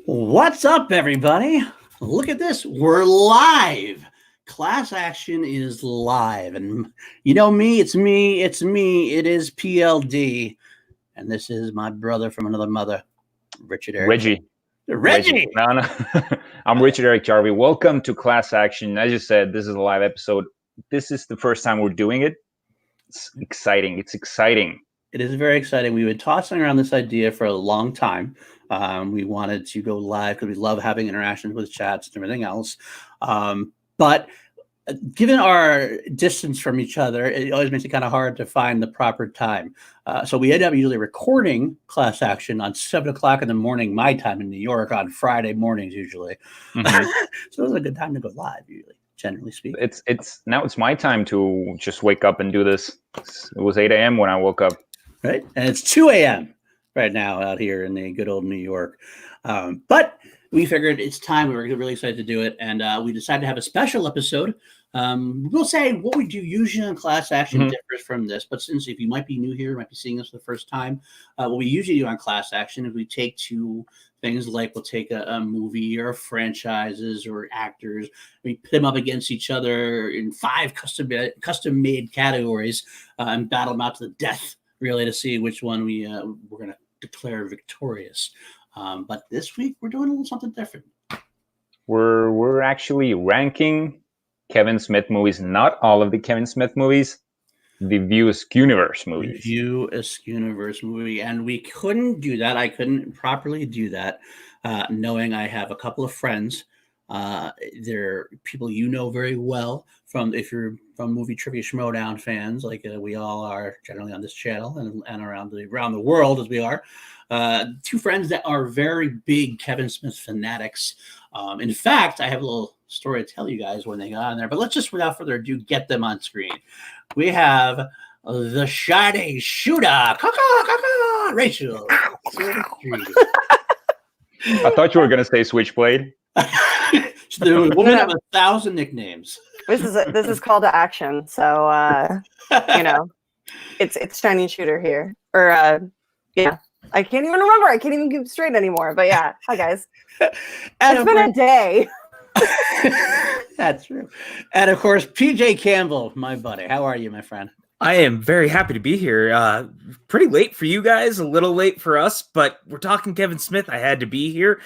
What's up, everybody? Look at this. We're live. Class Action is live. And you know me, it's me, it's me. It is PLD. And this is my brother from another mother, Richard Eric. Reggie. No. I'm Richard Eric Jarvie. Welcome to Class Action. As you said, this is a live episode. This is the first time we're doing it. It's exciting. It is very exciting. We've been tossing around this idea for a long time. We wanted to go live because we love having interactions with chats and everything else. But given our distance from each other, it always makes it kind of hard to find the proper time. So we end up usually recording Class Action on 7 o'clock in the morning, my time in New York, on Friday mornings usually. Mm-hmm. So it's a good time to go live usually, generally speaking. It's my time to just wake up and do this. It was 8 a.m. when I woke up. Right, and it's 2 a.m. right now out here in the good old New York. But we figured it's time. We were really excited to do it, and we decided to have a special episode. We'll say what we do usually on Class Action differs from this, but since if you might be new here, might be seeing us for the first time, what we usually do on Class Action is we take two things like we'll take a movie or franchises or actors, we pit them up against each other in 5 custom-made categories and battle them out to the death, really, to see which one we're going to declare victorious. But this week we're doing a little something different. We're actually ranking Kevin Smith movies, not all of the Kevin Smith movies, the View Askewniverse movies. View Askewniverse movie, and we couldn't do that. I couldn't properly do that, knowing I have a couple of friends. They're people you know very well from if you're from Movie Trivia Schmodown fans, like we all are generally on this channel and around the world as we are. 2 friends that are very big Kevin Smith fanatics. In fact, I have a little story to tell you guys when they got on there, but let's just, without further ado, get them on screen. We have the Shining Shooter, Rachel. I thought you were going to say Switchblade. The woman have 1,000 nicknames. This is call to action, so it's Shining Shooter here, or yeah. I can't even remember. I can't even keep straight anymore. But yeah, hi guys. It's been a day. That's true. And of course, PJ Campbell, my buddy. How are you, my friend? I am very happy to be here. Pretty late for you guys, a little late for us, but we're talking Kevin Smith. I had to be here.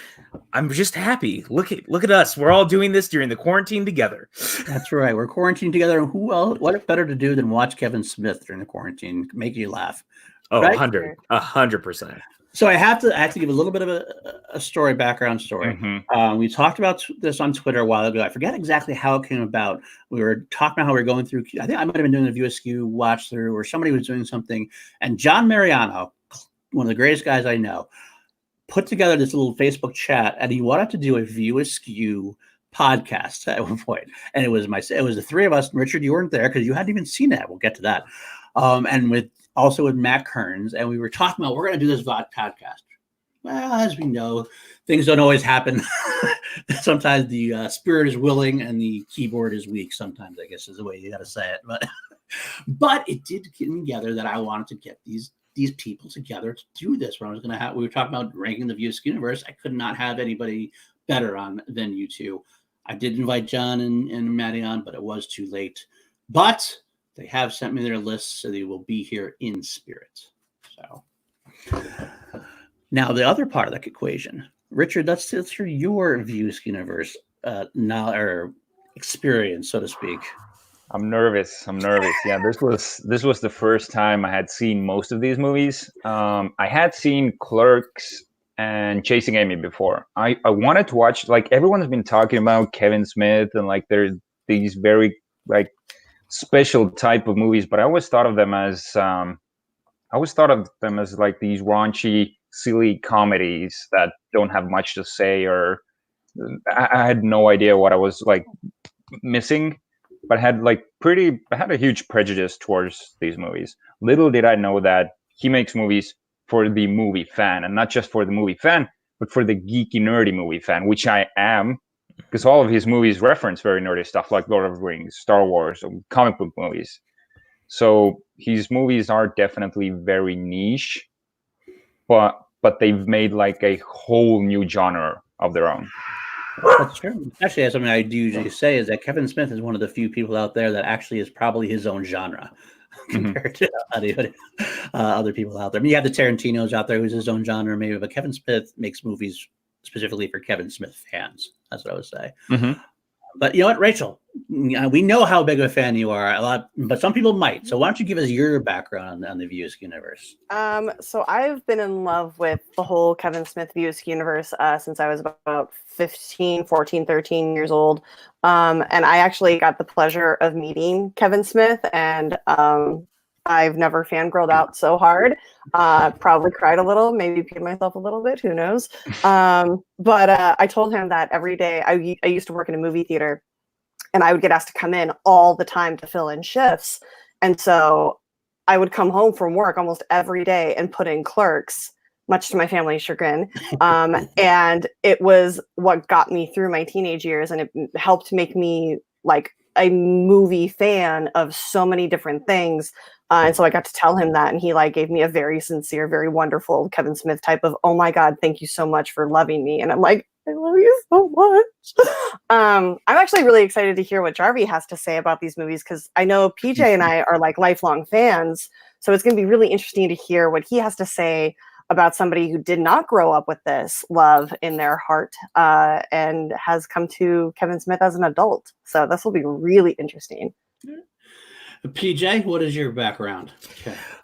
I'm just happy. Look at us. We're all doing this during the quarantine together. That's right. We're quarantined together. And what better to do than watch Kevin Smith during the quarantine, make you laugh? Oh, right? 100%. So I have to give a little bit of a background story. Mm-hmm. We talked about this on Twitter a while ago. I forget exactly how it came about. We were talking about how we were going through, I think I might have been doing the View Askew watch through, or somebody was doing something. And John Mariano, one of the greatest guys I know, put together this little Facebook chat, and he wanted to do a View Askew podcast at one point. And it was the 3 of us. Richard, you weren't there because you hadn't even seen that. We'll get to that. And also with Matt Kearns, and we were talking about we're going to do this podcast. Well, as we know, things don't always happen. Sometimes the spirit is willing and the keyboard is weak. Sometimes, I guess, is the way you got to say it. But it did get together that I wanted to get these people together to do this. When I was going to have, we were talking about ranking the View Askewniverse. I could not have anybody better on than you two. I did invite John and Maddie on, but it was too late. But they have sent me their lists, so they will be here in spirit. So now the other part of that equation, Richard, let's hear your View Askewniverse or experience, so to speak. I'm nervous. Yeah, this was the first time I had seen most of these movies. I had seen Clerks and Chasing Amy before. I wanted to watch, like, everyone's been talking about Kevin Smith and like there's these very like special type of movies, but I always thought of them as like these raunchy, silly comedies that don't have much to say, or I had no idea what I was like missing, but I had a huge prejudice towards these movies. Little did I know that he makes movies for the movie fan, and not just for the movie fan, but for the geeky, nerdy movie fan, which I am. Because all of his movies reference very nerdy stuff like Lord of the Rings, Star Wars, or comic book movies. So his movies are definitely very niche, but they've made like a whole new genre of their own. That's true. Actually, that's something I do usually say is that Kevin Smith is one of the few people out there that actually is probably his own genre compared to other people out there. I mean, you have the Tarantinos out there who's his own genre, maybe, but Kevin Smith makes movies specifically for Kevin Smith fans. That's what I would say. But you know what, Rachel? We know how big of a fan you are, but some people might. So why don't you give us your background on the View Askewniverse? So I've been in love with the whole Kevin Smith View Askewniverse since I was about 15, 14, 13 years old. And I actually got the pleasure of meeting Kevin Smith, and I've never fangirled out so hard. Probably cried a little, maybe peed myself a little bit, who knows. But I told him that every day I used to work in a movie theater, and I would get asked to come in all the time to fill in shifts. And so I would come home from work almost every day and put in Clerks, much to my family's chagrin. And it was what got me through my teenage years, and it helped make me like a movie fan of so many different things. And so I got to tell him that, and he like gave me a very sincere, very wonderful Kevin Smith type of, "Oh my God, thank you so much for loving me." And I'm like, I love you so much. I'm actually really excited to hear what Jarvie has to say about these movies, because I know PJ and I are like lifelong fans. So it's going to be really interesting to hear what he has to say about somebody who did not grow up with this love in their heart and has come to Kevin Smith as an adult. So this will be really interesting. PJ, what is your background?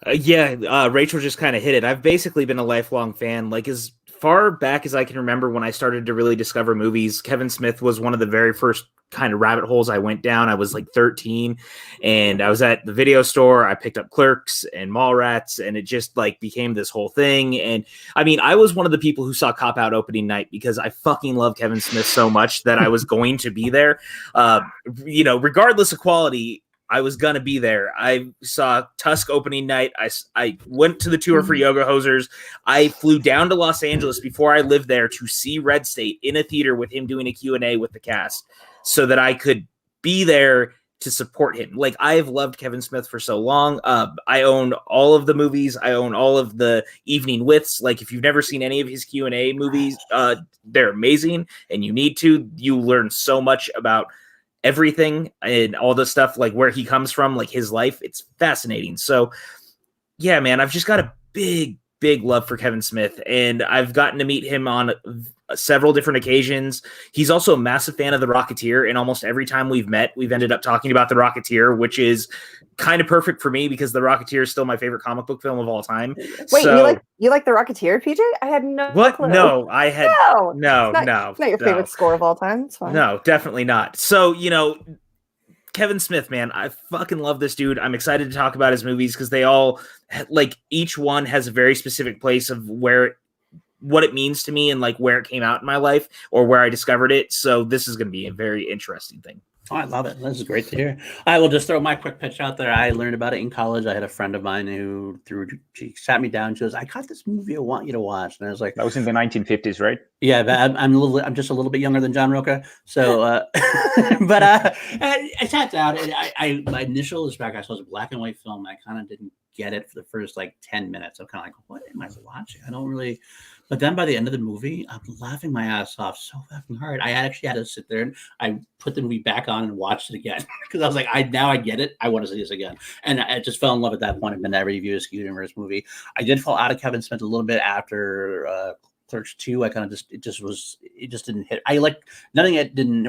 Okay. Rachel just kind of hit it. I've basically been a lifelong fan, like as far back as I can remember. When I started to really discover movies, Kevin Smith was one of the very first kind of rabbit holes I went down. I was like 13, and I was at the video store. I picked up Clerks and Mallrats, and it just like became this whole thing. And I mean, I was one of the people who saw Cop Out opening night because I fucking love Kevin Smith so much that I was going to be there. Regardless of quality, I was going to be there. I saw Tusk opening night. I went to the tour for Yoga Hosers. I flew down to Los Angeles before I lived there to see Red State in a theater with him doing a Q&A with the cast so that I could be there to support him. Like, I've loved Kevin Smith for so long. I own all of the movies. I own all of the evening withs. Like, if you've never seen any of his Q&A movies, they're amazing, and you need to. You learn so much about everything and all the stuff, like where he comes from, like his life. It's fascinating. So yeah, man, I've just got a big love for Kevin Smith, and I've gotten to meet him on several different occasions. He's also a massive fan of The Rocketeer, and almost every time we've met, we've ended up talking about The Rocketeer, which is kind of perfect for me because The Rocketeer is still my favorite comic book film of all time. Wait, you like The Rocketeer, PJ? I had no clue. No, I had no. It's not your favorite score of all time. It's fine. No, definitely not. So, Kevin Smith, man, I fucking love this dude. I'm excited to talk about his movies because they all, like, each one has a very specific place of what it means to me and like where it came out in my life or where I discovered it. So this is going to be a very interesting thing. Oh, I love it. This is great to hear. I will just throw my quick pitch out there. I learned about it in college. I had a friend of mine who she sat me down. She goes, "I got this movie I want you to watch." And I was like, that was in the 1950s, right? Yeah, but I'm just a little bit younger than John Roca. So, but I sat down and my initial back. I saw this black and white film. I kind of didn't get it for the first like 10 minutes. I'm kind of like, what am I watching? I don't really. But then by the end of the movie, I'm laughing my ass off so fucking hard. I actually had to sit there and I put the movie back on and watched it again because I was like, now I get it. I want to see this again. And I just fell in love at that point. I've been to every View Askewniverse movie. I did fall out of Kevin Smith a little bit after Clerks 2. I kind of it just didn't hit. It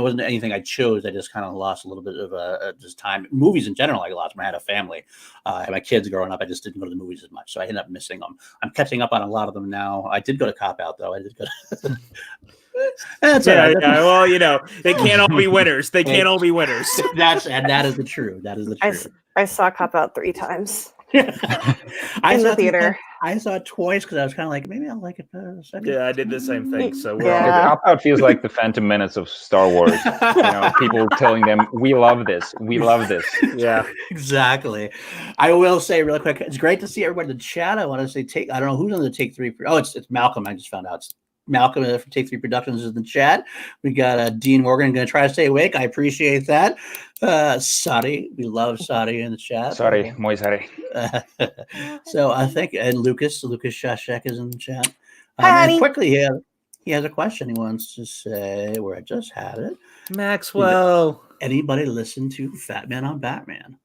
wasn't anything I chose. I just kind of lost a little bit of just time. Movies in general, I lost. I had a family. I had my kids growing up. I just didn't go to the movies as much. So I ended up missing them. I'm catching up on a lot of them now. I did go to Cop Out though. I did go to That's right. Well, they can't all be winners. They can't all be winners. That is the truth. That is the truth. I saw Cop Out 3 times. In the theater. I saw it twice because I was kind of like, maybe I'll like it better. Yeah, I did the same thing. So Cop Out feels like the Phantom Menace of Star Wars. People telling them, "We love this. We love this." Yeah, exactly. I will say real quick, it's great to see everybody in the chat. I want to say I don't know who's on the Take 3. Oh, it's Malcolm. I just found out. It's Malcolm from Take 3 Productions is in the chat. We got Dean Morgan going to try to stay awake. I appreciate that. Sadi, we love Sadi in the chat. Sorry, muy sorry. So I think, and Lucas Shashek is in the chat. Hi, quickly here. He has a question he wants to say where I just had it. Maxwell. Anybody listen to Fat Man on Batman?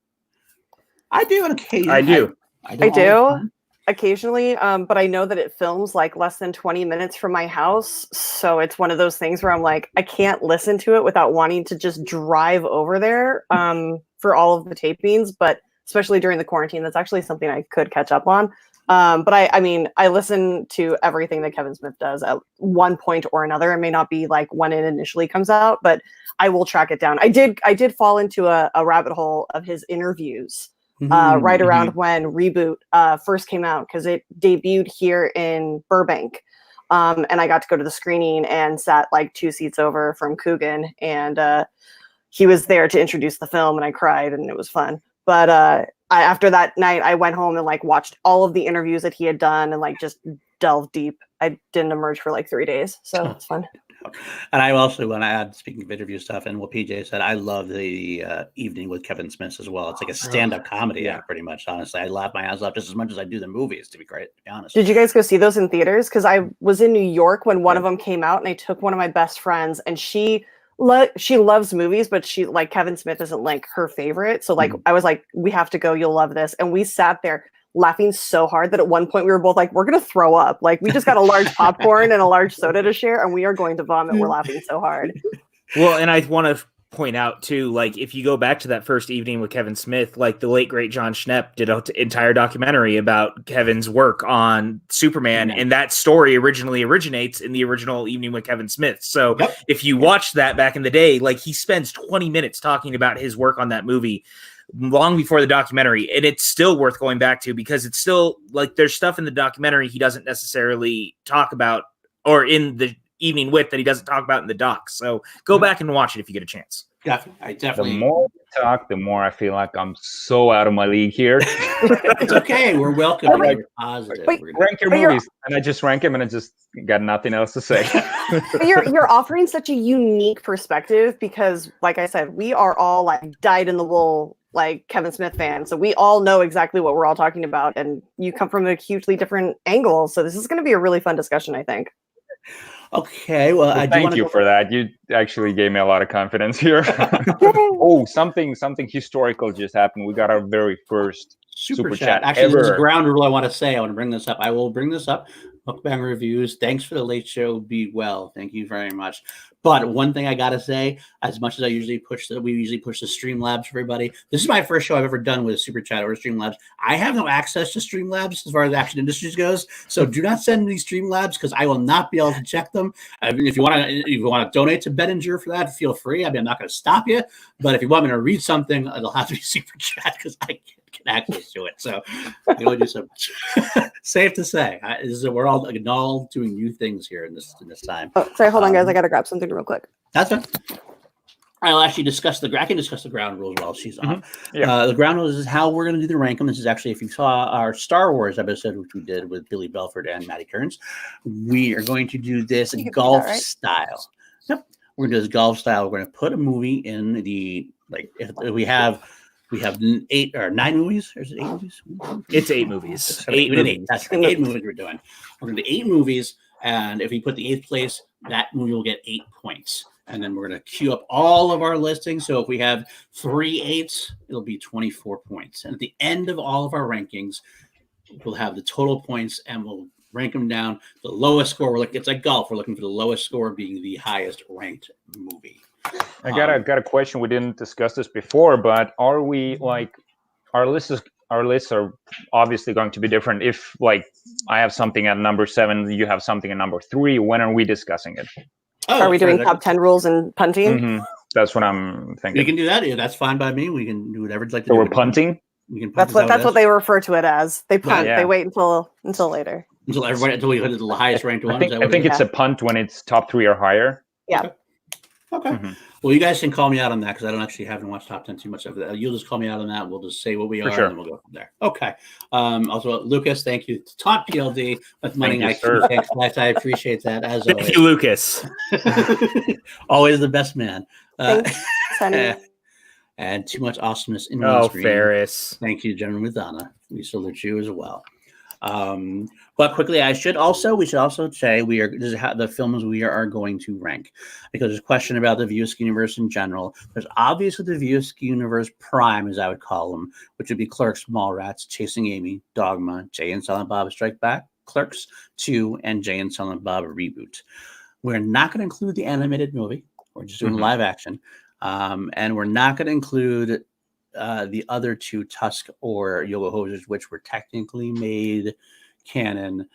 I do on occasion. I do. I I do occasionally, but I know that it films like less than 20 minutes from my house. So it's one of those things where I'm like, I can't listen to it without wanting to just drive over there for all of the tapings. But especially during the quarantine, that's actually something I could catch up on. But I mean, I listen to everything that Kevin Smith does at one point or another. It may not be like when it initially comes out, but I will track it down. I did fall into a rabbit hole of his interviews. Right around when Reboot first came out, because it debuted here in Burbank. And I got to go to the screening and sat like 2 seats over from Coogan. And he was there to introduce the film, and I cried, and it was fun. But after that night, I went home and like watched all of the interviews that he had done and like just delved deep. I didn't emerge for like 3 days. So it's fun. And I also want to add, speaking of interview stuff, and what PJ said, I love the evening with Kevin Smith as well. It's like a stand-up comedy act, pretty much. Honestly, I laugh my ass off just as much as I do the movies. To be honest. Did you guys go see those in theaters? Because I was in New York when one of them came out, and I took one of my best friends, and she loves movies, but she like Kevin Smith isn't like her favorite. So like I was like, we have to go. You'll love this, and we sat there laughing so hard that at one point we were both like, we're gonna throw up. Like we just got a large popcorn and a large soda to share, and we are going to vomit. We're laughing so hard. Well, and I want to point out too, like if you go back to that first evening with Kevin Smith, like the late great John Schnepp did an entire documentary about Kevin's work on Superman, and that story originally originates in the original Evening with Kevin Smith. So if you watch that back in the day, like he spends 20 minutes talking about his work on that movie long before the documentary, and it's still worth going back to because it's still like there's stuff in the documentary he doesn't necessarily talk about, or in the Evening with that he doesn't talk about in the doc. So go back and watch it if you get a chance. Definitely. The more we talk, the more I feel like I'm so out of my league here. It's okay. We're welcome. We're positive. Rank your movies, and I just rank them, and I just got nothing else to say. But you're offering such a unique perspective because, like I said, we are all like dyed in the wool like Kevin Smith fans, so we all know exactly what we're all talking about, and you come from a hugely different angle. So this is going to be a really fun discussion, I think. Okay, well, I do thank you for that. You actually gave me a lot of confidence here. Oh, something historical just happened. We got our very first super chat Actually, ever. this is ground rule I want to say. I want to bring this up. I will bring this up. Mukbang reviews. Thanks for the late show. Be well. Thank you very much. But one thing I gotta say, as much as I usually we usually push the Streamlabs for everybody. This is my first show I've ever done with a super chat or Streamlabs. I have no access to Streamlabs as far as Action Industries goes, so do not send me Streamlabs because I will not be able to check them. I mean, if you want to donate to Bettinger for that, feel free. I mean, I'm not going to stop you, but if you want me to read something, it'll have to be super chat because I can't get access to it. So I can only do so much. Safe to say, we're all doing new things here in this time. Oh, sorry, hold on, guys. I got to grab something real quick. That's fine. I'll actually discuss I can discuss the ground rules while she's on. Yeah. The ground rules is how we're going to do the rank 'em. This is actually, if you saw our Star Wars episode, which we did with Billy Belford and Maddie Kearns, we are going to do this golf style. Yep. We're going to do this golf style. We're going to put a movie in the, like, if we have 8 or 9 movies, or is it 8 movies? It's 8 movies. Eight. That's right. 8 movies we're doing. We're going to do 8 movies, and if we put the 8th place, that movie will get 8 points. And then we're going to queue up all of our listings. So if we have 3 8s, it'll be 24 points. And at the end of all of our rankings, we'll have the total points and we'll rank them down. The lowest score, it's like golf. We're looking for the lowest score being the highest ranked movie. I got a question. We didn't discuss this before, but are we like our lists are obviously going to be different. If like I have something at number 7, you have something at number 3. When are we discussing it? Oh, are we doing top 10 rules and punting? Mm-hmm. That's what I'm thinking. We can do that. Yeah, that's fine by me. We can do whatever it's like. So we're punting. We can punt. That's what they refer to it as. They punt. Yeah. They wait until later. Until we hit the highest ranked one. I think it's a punt when it's top 3 or higher. Yeah. Okay. Mm-hmm. Well, you guys can call me out on that because I haven't watched Top 10 too much of that. You'll just call me out on that. We'll just say what we are, and then we'll go from there. Okay. Also, Lucas, thank you. Taunt PLD with money. Thanks, I appreciate that. As thank always. you, Lucas. Always the best man. Thanks, Sonny. And too much awesomeness in screen. Ferris. Thank you, General Madonna. We salute you as well. But quickly, we should also say this is how the films we are going to rank, because there's a question about the View Askewniverse in general. There's obviously the View Askewniverse Prime, as I would call them, which would be Clerks, Mallrats, Chasing Amy, Dogma, Jay and Silent Bob Strike Back, Clerks 2, and Jay and Silent Bob Reboot. We're not going to include the animated movie. We're just doing live action. And we're not going to include the other two, Tusk or Yoga Hosers, which were technically made canon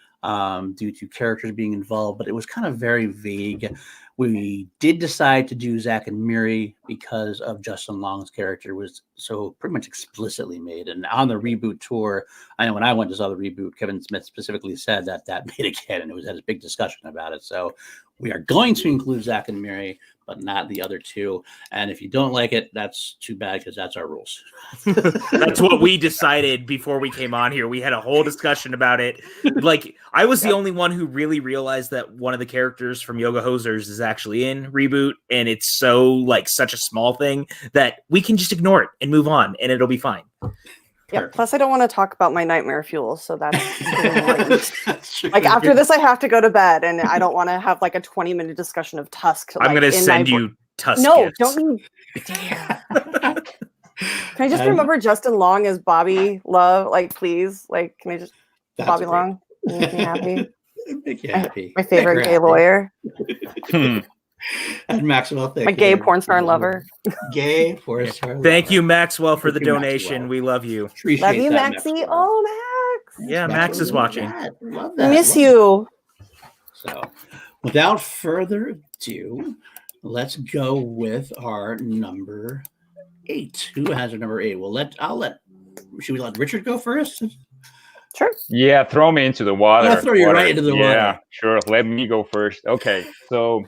due to characters being involved, but it was kind of very vague. We did decide to do Zack and Miri because of Justin Long's character was so pretty much explicitly made. And on the reboot tour, I know when I went to saw the reboot, Kevin Smith specifically said that made it canon. It was had a big discussion about it. So we are going to include Zack and Miri, but not the other two. And if you don't like it, that's too bad, because that's our rules. That's what we decided before we came on here. We had a whole discussion about it. Like, I was the only one who really realized that one of the characters from Yoga Hosers is actually in Reboot, and it's so like such a small thing that we can just ignore it and move on, and it'll be fine. Yeah. Plus, I don't want to talk about my nightmare fuel, so that's like after this, I have to go to bed, and I don't want to have like a 20-minute discussion of Tusk. I'm going to send you Tusk. No, gifts. don't you dare. Can I just remember Justin Long as Bobby Love? Like, please, like, can I just Bobby Long? Make me happy. Make you happy. My favorite gay lawyer. And Maxwell, my gay porn star lover. Gay porn star. Thank you, Maxwell, for the donation. Maxwell. We love you. Appreciate love you, Maxie. Maxwell. Oh, Max. Yeah, Max is watching. Love that. Miss you. So, without further ado, let's go with our number 8. Who has our number 8? Should we let Richard go first? Sure. Yeah, throw me into the water. I'll throw you right into the water. Yeah, sure. Let me go first. Okay, so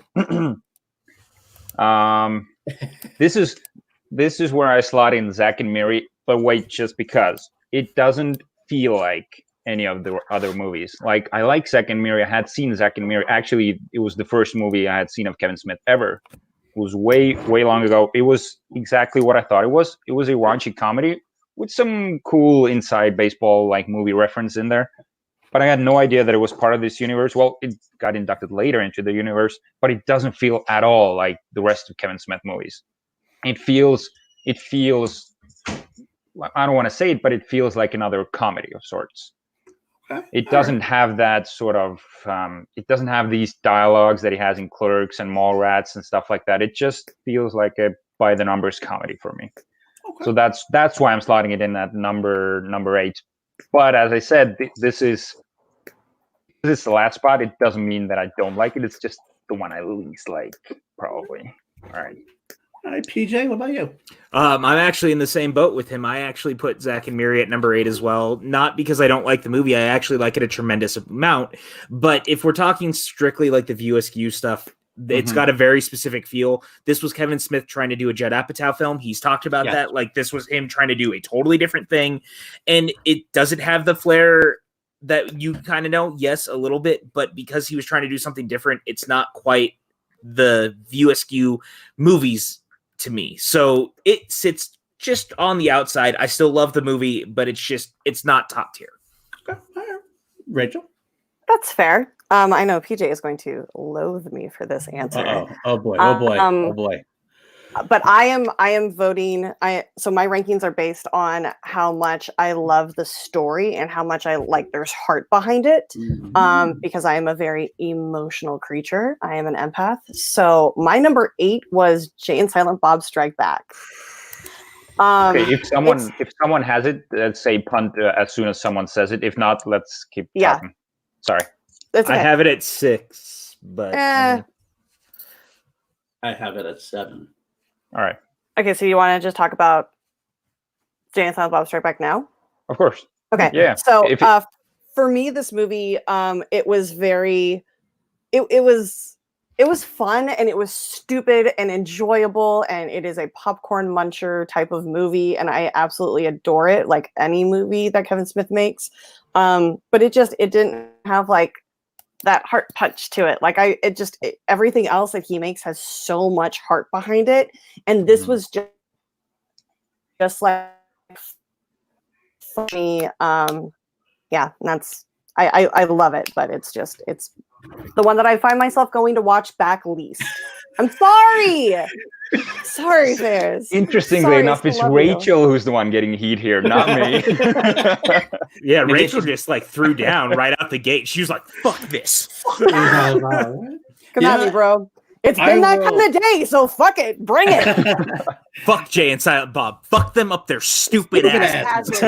this is where I slot in Zack and Miri, but wait, just because it doesn't feel like any of the other movies. Like, I like Zack and Miri. I had seen Zack and Miri. Actually, it was the first movie I had seen of Kevin Smith ever. It was way long ago. It was exactly what I thought it was. It was a raunchy comedy with some cool inside baseball like movie reference in there. But I had no idea that it was part of this universe. Well, it got inducted later into the universe, but it doesn't feel at all like the rest of Kevin Smith movies. It feels, I don't want to say it, but it feels like another comedy of sorts. Okay. It doesn't have that sort of, it doesn't have these dialogues that he has in Clerks and Mallrats and stuff like that. It just feels like a by the numbers comedy for me. Okay. So that's why I'm slotting it in at number 8. But as I said, this is the last spot. It doesn't mean that I don't like it. It's just the one I least like, probably. All right, PJ, what about you? I'm actually in the same boat with him. I actually put Zack and Miri at number 8 as well. Not because I don't like the movie. I actually like it a tremendous amount. But if we're talking strictly like the View Askew stuff, it's got a very specific feel. This was Kevin Smith trying to do a Judd Apatow film. He's talked about that. Like, this was him trying to do a totally different thing. And it doesn't have the flair that you kind of know. Yes, a little bit. But because he was trying to do something different, it's not quite the View Askew movies to me. So it sits just on the outside. I still love the movie, but it's not top tier. Okay. Rachel? That's fair. I know PJ is going to loathe me for this answer. Oh boy. But I am voting. So my rankings are based on how much I love the story and how much I like there's heart behind it. Because I am a very emotional creature. I am an empath. So my number 8 was Jay and Silent Bob Strike Back. Okay, if someone has it, let's say punt as soon as someone says it. If not, let's keep talking. Sorry. Okay. I have it at 6, but I have it at 7. All right. Okay, so you want to just talk about Jay and Silent Bob Strike Back now? Of course. Okay. Yeah. So for me, this movie, it was very, it was fun and it was stupid and enjoyable, and it is a popcorn muncher type of movie, and I absolutely adore it, like any movie that Kevin Smith makes. But it didn't have like that heart punch to it. Like everything else that he makes has so much heart behind it, and this was just like funny. yeah, that's I love it, but it's the one that I find myself going to watch back least. I'm sorry. Sorry, Fairs. Interestingly enough, it's Rachel who's the one getting heat here, not me. Yeah, Rachel just like threw down right out the gate. She was like, "Fuck this." Come at me, bro. It's been that kind of day, so fuck it. Bring it. Fuck Jay and Silent Bob. Fuck them up their stupid asses.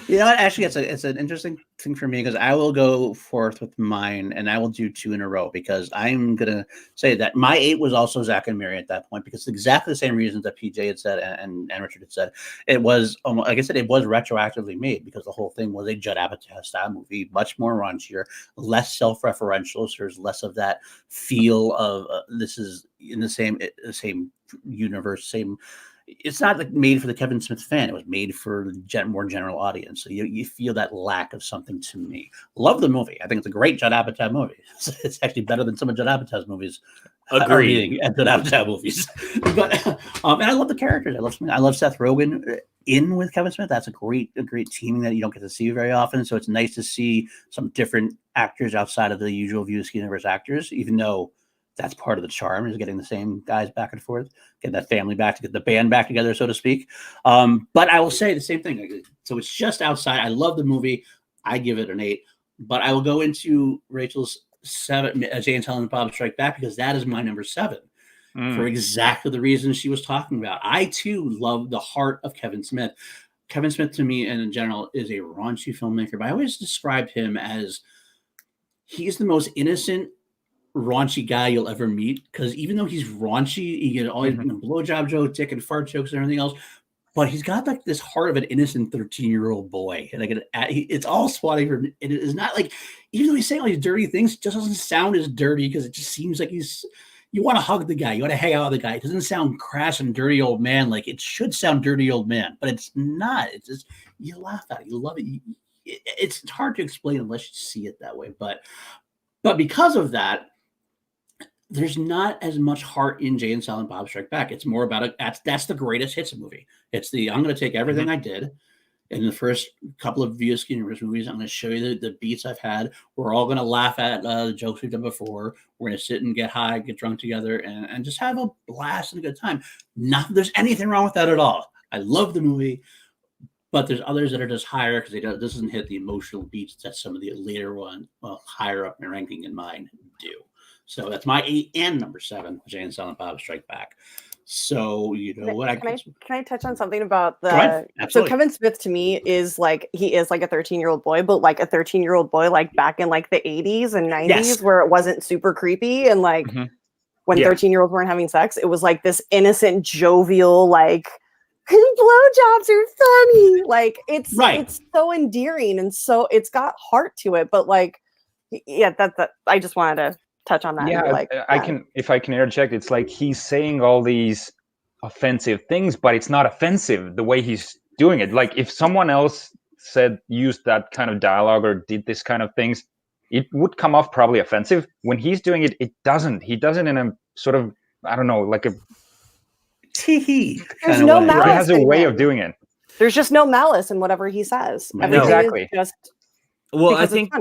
You know what? Actually, it's an interesting thing for me because I will go forth with mine, and I will do 2 in a row because I'm gonna say that my 8 was also Zack and Miri at that point because exactly the same reasons that PJ had said and Richard had said. It was, like I said, it was retroactively made because the whole thing was a Judd Apatow style movie, much more raunchier, less self-referential. So there's less of that feel of this is in the same universe, same. It's not like made for the Kevin Smith fan. It was made for more general audience. So you feel that lack of something to me. Love the movie. I think it's a great Judd Apatow movie. It's actually better than some of Judd Apatow's movies. Agreed. Judd Apatow movies. But and I love the characters. I love Seth Rogen in with Kevin Smith. That's a great teaming that you don't get to see very often. So it's nice to see some different actors outside of the usual View Askewniverse actors, even though that's part of the charm is getting the same guys back and forth, get that family back, to get the band back together, so to speak. But I will say the same thing. So it's just outside. I love the movie. I give it an 8. But I will go into Rachel's 7, Jay and Silent Bob Strike Back, because that is my number 7 for exactly the reasons she was talking about. I too love the heart of Kevin Smith. Kevin Smith to me and in general is a raunchy filmmaker, but I always describe him as he's the most innocent, raunchy guy you'll ever meet, because even though he's raunchy, he get all these blowjob jokes, dick and fart jokes and everything else, but he's got like this heart of an innocent 13-year-old boy. And like it's all swatting for him. It is not like, even though he's saying all these dirty things, it just doesn't sound as dirty because it just seems like you want to hug the guy, you want to hang out with the guy. It doesn't sound crass and dirty old man like it should sound, dirty old man, but it's not. It's just, you laugh at it, you love it. It's hard to explain unless you see it that way. But because of that, there's not as much heart in Jay and Silent Bob Strike Back. It's more about that's the greatest hits movie. It's I'm going to take everything I did in the first couple of View Askewniverse movies. I'm going to show you the beats I've had. We're all going to laugh at the jokes we've done before. We're going to sit and get high, get drunk together, and just have a blast and a good time. Not there's anything wrong with that at all. I love the movie, but there's others that are just higher because this doesn't hit the emotional beats that some of the later one, higher up in the ranking in mine do. So that's my 8 and number 7, Jay and Silent Bob Strike Back. So can I touch on something about so Kevin Smith to me is like he is like a 13-year-old boy, but like a 13-year-old boy like back in like the 80s and 90s where it wasn't super creepy and like when 13-year-olds weren't having sex, it was like this innocent, jovial, like blowjobs are funny. Like it's so endearing and so it's got heart to it. But like that I just wanted to touch on that. Yeah, if I can interject, it's like he's saying all these offensive things, but it's not offensive the way he's doing it. Like if someone else used that kind of dialogue or did this kind of things, it would come off probably offensive. When he's doing it, it doesn't. He does it in a sort of, I don't know, like a tee-hee. There's no malice. He has a way of doing it. There's just no malice in whatever he says. Exactly. I think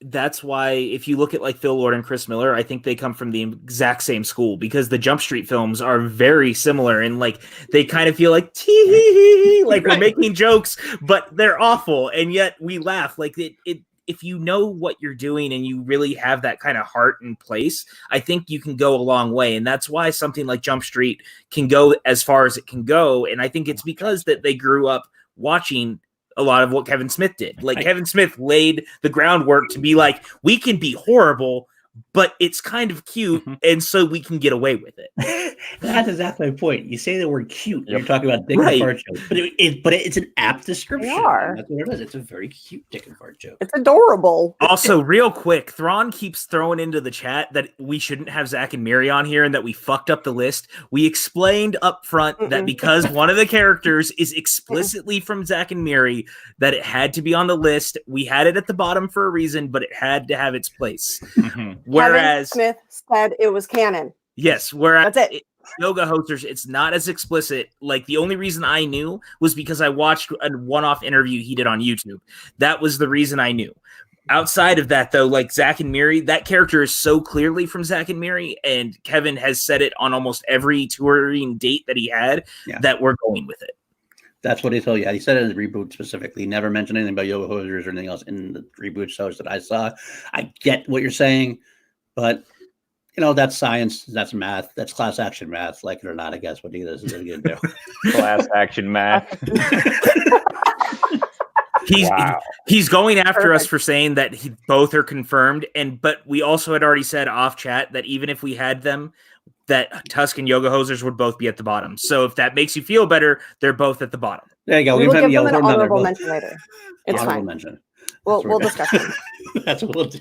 that's why if you look at like Phil Lord and Chris Miller, I think they come from the exact same school because the Jump Street films are very similar and like they kind of feel like tee like we're making jokes, but they're awful and yet we laugh. Like it if you know what you're doing and you really have that kind of heart in place, I think you can go a long way. And that's why something like Jump Street can go as far as it can go. And I think it's because that they grew up watching a lot of what Kevin Smith did. Like Kevin Smith laid the groundwork to be like, we can be horrible, but it's kind of cute, and so we can get away with it. That's exactly my point. You say the word cute, you're talking about dick and fart joke, but it's an apt description. That's what it is. It's a very cute dick and fart joke. It's adorable. Also, real quick, Thrawn keeps throwing into the chat that we shouldn't have Zack and Miri on here and that we fucked up the list. We explained up front that because one of the characters is explicitly from Zack and Miri, that it had to be on the list. We had it at the bottom for a reason, but it had to have its place. Whereas Kevin Smith said it was canon. Yes, whereas that's it. Yoga Hosers, it's not as explicit. Like, the only reason I knew was because I watched a one-off interview he did on YouTube. That was the reason I knew. Outside of that, though, like Zack and Miri, that character is so clearly from Zack and Miri, and Kevin has said it on almost every touring date that he had, that we're going with it. That's what he told you. He said it in the reboot specifically. He never mentioned anything about Yoga Hosers or anything else in the reboot shows that I saw. I get what you're saying, but that's science, that's math, that's class action math, like it or not, I guess. What is going to do? Class action math. He's going after us for saying that both are confirmed, but we also had already said off chat that even if we had them, that Tusk and Yoga Hosers would both be at the bottom. So if that makes you feel better, they're both at the bottom. There you go. We'll give them an honorable mention later. It's fine. Mention. We'll discuss it. That's what we'll do.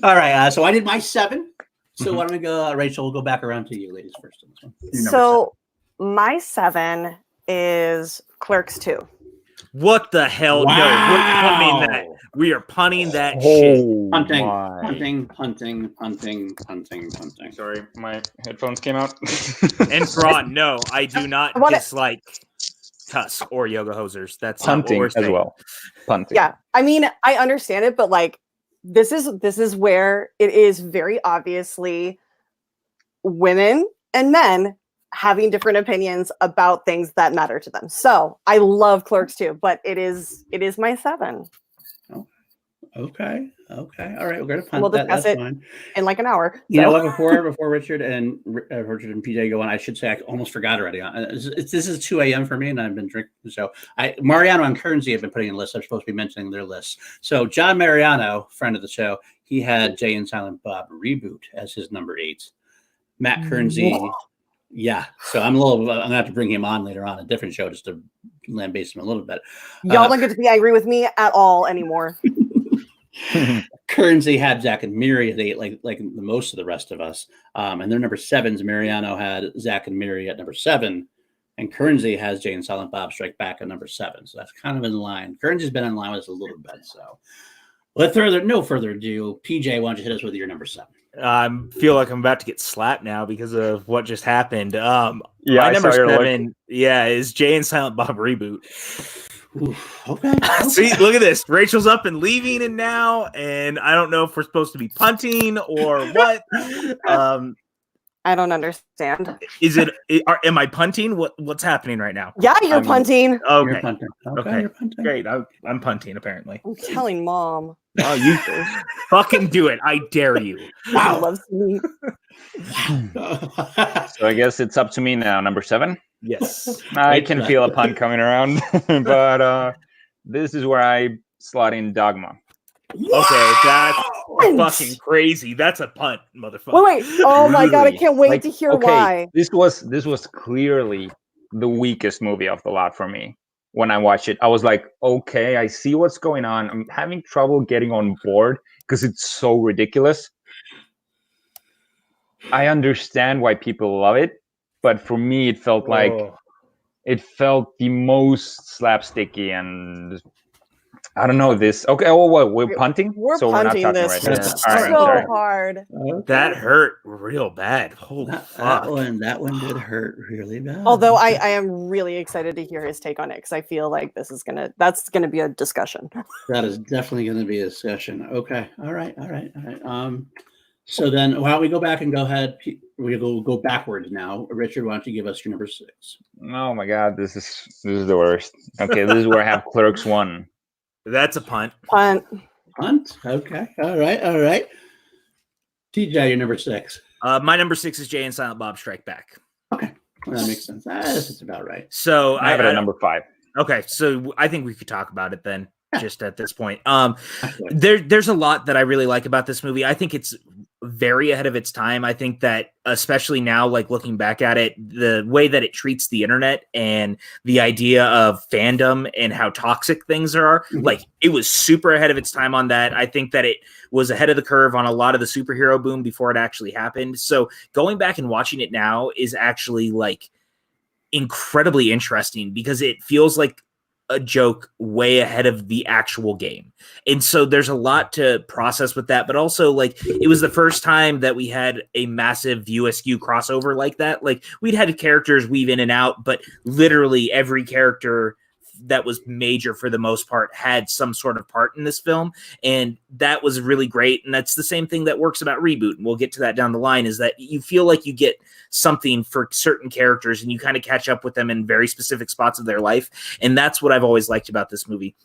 All right. So I did my 7. So why don't we go, Rachel? We'll go back around to you, ladies, first. On this one. So my 7 is Clerks 2. What the hell? Wow. No, we're punting that. We are punting that shit. Punting. Sorry, my headphones came out. And Braun, no, I do not dislike Tusk or Yoga Hosers. That's punting as well. Punting. Yeah, I mean, I understand it, but like, this is where it is very obviously women and men having different opinions about things that matter to them. So I love Clerks 2, but it is my 7. Okay. All right. We're going to punt we'll that. Discuss That's it fine. In like an hour. So. You know what? Before Richard and PJ go on, I should say I almost forgot already. This is 2 a.m. for me, and I've been drinking. So Mariano and Kernsey have been putting in lists. I'm supposed to be mentioning their lists. So John Mariano, friend of the show, he had Jay and Silent Bob Reboot as his number 8. Matt Kernsey. Yeah, so I'm gonna have to bring him on later on a different show just to lambaste him a little bit. Y'all don't get to be angry with me at all anymore. Kernsey had Zack and Miri at 8, like most of the rest of us. And their number 7s, Mariano had Zack and Miri at number 7, and Kernsey has Jay and Silent Bob Strike Back at number 7. So that's kind of in line. Kernsey's been in line with us a little bit. So no further ado, PJ, why don't you hit us with your number 7? I feel like I'm about to get slapped now because of what just happened. My number 7, is Jay and Silent Bob Reboot. Okay. See, look at this. Rachel's up and leaving it now, and I don't know if we're supposed to be punting or what. I don't understand. Am I punting? What's happening right now? Yeah, you're punting. Okay. You're punting. Okay. You're punting. Great. I'm punting, apparently. I'm telling Mom. Oh, you fucking do it. I dare you. Wow. She loves me. So I guess it's up to me now. Number 7? Yes. I can feel a pun coming around, but this is where I slot in Dogma. Okay, that's fucking crazy. That's a punt, motherfucker. Wait. Oh my god, I can't wait to hear why. This was clearly the weakest movie of the lot for me. When I watched it, I was like, okay, I see what's going on. I'm having trouble getting on board because it's so ridiculous. I understand why people love it, but for me, it felt like the most slapsticky and I don't know this. Okay, we're punting. We're punting not this. Right It's so hard. That hurt real bad. Holy fuck! That one did hurt really bad. Although I am really excited to hear his take on it because I feel like that's gonna be a discussion. That is definitely going to be a discussion. Okay. All right. So then, why don't we go back and go ahead? We'll go backwards now. Richard, why don't you give us your number 6? Oh my god, this is the worst. Okay, this is where I have Clerks 1. That's a punt. Punt. Okay. All right. TJ, your number 6. My number 6 is Jay and Silent Bob Strike Back. Okay. Well, that makes sense. That's about right. So I have it at number 5. Okay, so I think we could talk about it then. Just at this point, there's a lot that I really like about this movie. I think it's very ahead of its time. I think that especially now, like looking back at it, the way that it treats the internet and the idea of fandom and how toxic things are, like it was super ahead of its time on that. I think that it was ahead of the curve on a lot of the superhero boom before it actually happened. So going back and watching it now is actually like incredibly interesting because it feels like a joke way ahead of the actual game. And so there's a lot to process with that, but also like it was the first time that we had a massive View Askew crossover like that. Like we'd had characters weave in and out, but literally every character that was major for the most part had some sort of part in this film. And that was really great. And that's the same thing that works about Reboot. And we'll get to that down the line, is that you feel like you get something for certain characters and you kind of catch up with them in very specific spots of their life. And that's what I've always liked about this movie.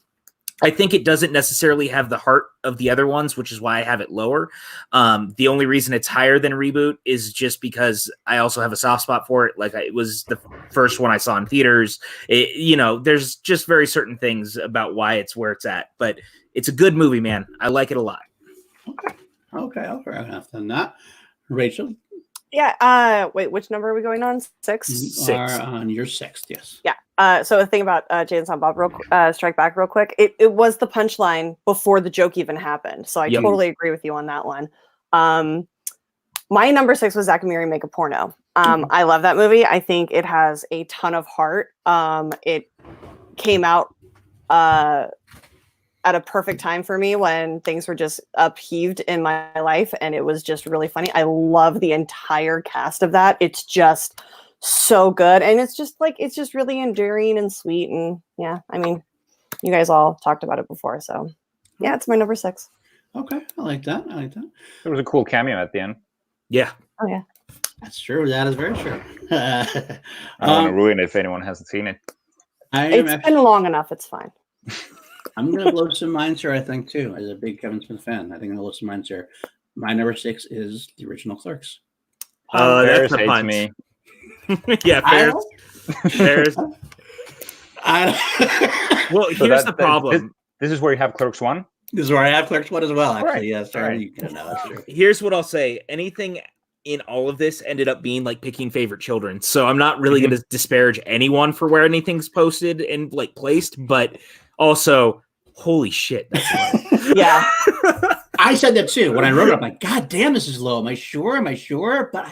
I think it doesn't necessarily have the heart of the other ones, which is why I have it lower. The only reason it's higher than Reboot is just because I also have a soft spot for it. Like it was the first one I saw in theaters. There's just very certain things about why it's where it's at, but it's a good movie, man. I like it a lot. Okay. I'll fair enough then that. Rachel? Yeah. Wait, which number are we going on? 6? You are on your 6th, yes. Yeah. So a thing about Jay and Silent Bob, Strike Back real quick. It was the punchline before the joke even happened. So I totally agree with you on that one. My number 6 was Zack and Miri Make a Porno. I love that movie. I think it has a ton of heart. It came out at a perfect time for me when things were just upheaved in my life, and it was just really funny. I love the entire cast of that. It's just so good, and it's just really endearing and sweet. And yeah, I mean, you guys all talked about it before, so yeah, it's my number 6. Okay, I like that. There was a cool cameo at the end. Yeah. Oh yeah, that's true. That is very true. I don't want to ruin it if anyone hasn't seen it. It's been long enough. It's fine. I'm going to blow some minds here, I think, too. As a big Kevin Smith fan, I think I'm going to blow some minds here. My number 6 is the original Clerks. That's a punch. Me. Yeah, Ferris. Well, here's the problem. This is where you have Clerks 1? This is where I have Clerks 1 as well, actually. Right. Yeah, sorry. Right. You can know that's true. Here's what I'll say. Anything in all of this ended up being like picking favorite children. So I'm not really going to disparage anyone for where anything's posted and like placed, but also, holy shit. That's yeah. I said that too. When I wrote it, I'm like, God damn, this is low. Am I sure? But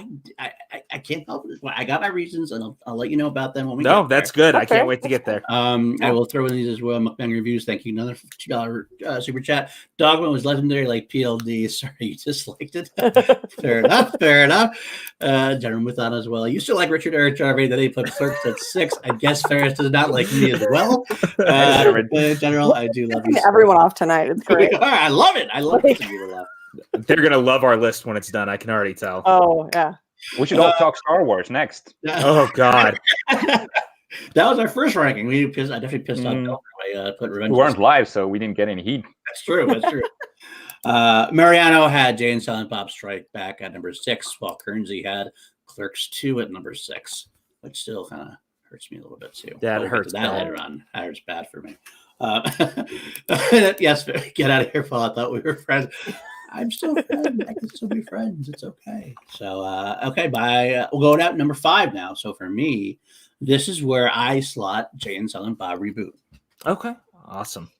I can't help it. I got my reasons, and I'll let you know about them when we get that's there. good. Okay. I can't wait to get there. I will throw in these as well. Mukbang reviews. Thank you. Another $2 super chat. Dogman was legendary like PLD. Sorry, you disliked it. Fair enough. General Muthana as well. I used to like Richard Eric Jarvey. Then he put Clerks at 6. I guess Ferris does not like me as well. In general, I do love you. Everyone off tonight. It's great. I love it. I love it. They're going to love our list when it's done. I can already tell. Oh, yeah. We should all talk Star Wars next. Oh, God. That was our first ranking. I definitely pissed off Bill by putting Revenge. We weren't live, so we didn't get any heat. That's true. Mariano had Jay and Silent Bob Strike Back at number 6, while Kernsey had Clerks 2 at number 6, which still kind of hurts me a little bit too. That hurts. That later on. That hurts bad for me. Yes, get out of here, Paul. I thought we were friends. I'm still friends. I can still be friends. It's okay. So, okay, we'll go down number 5 now. So for me, this is where I slot Jay and Silent Bob Reboot. Okay, awesome.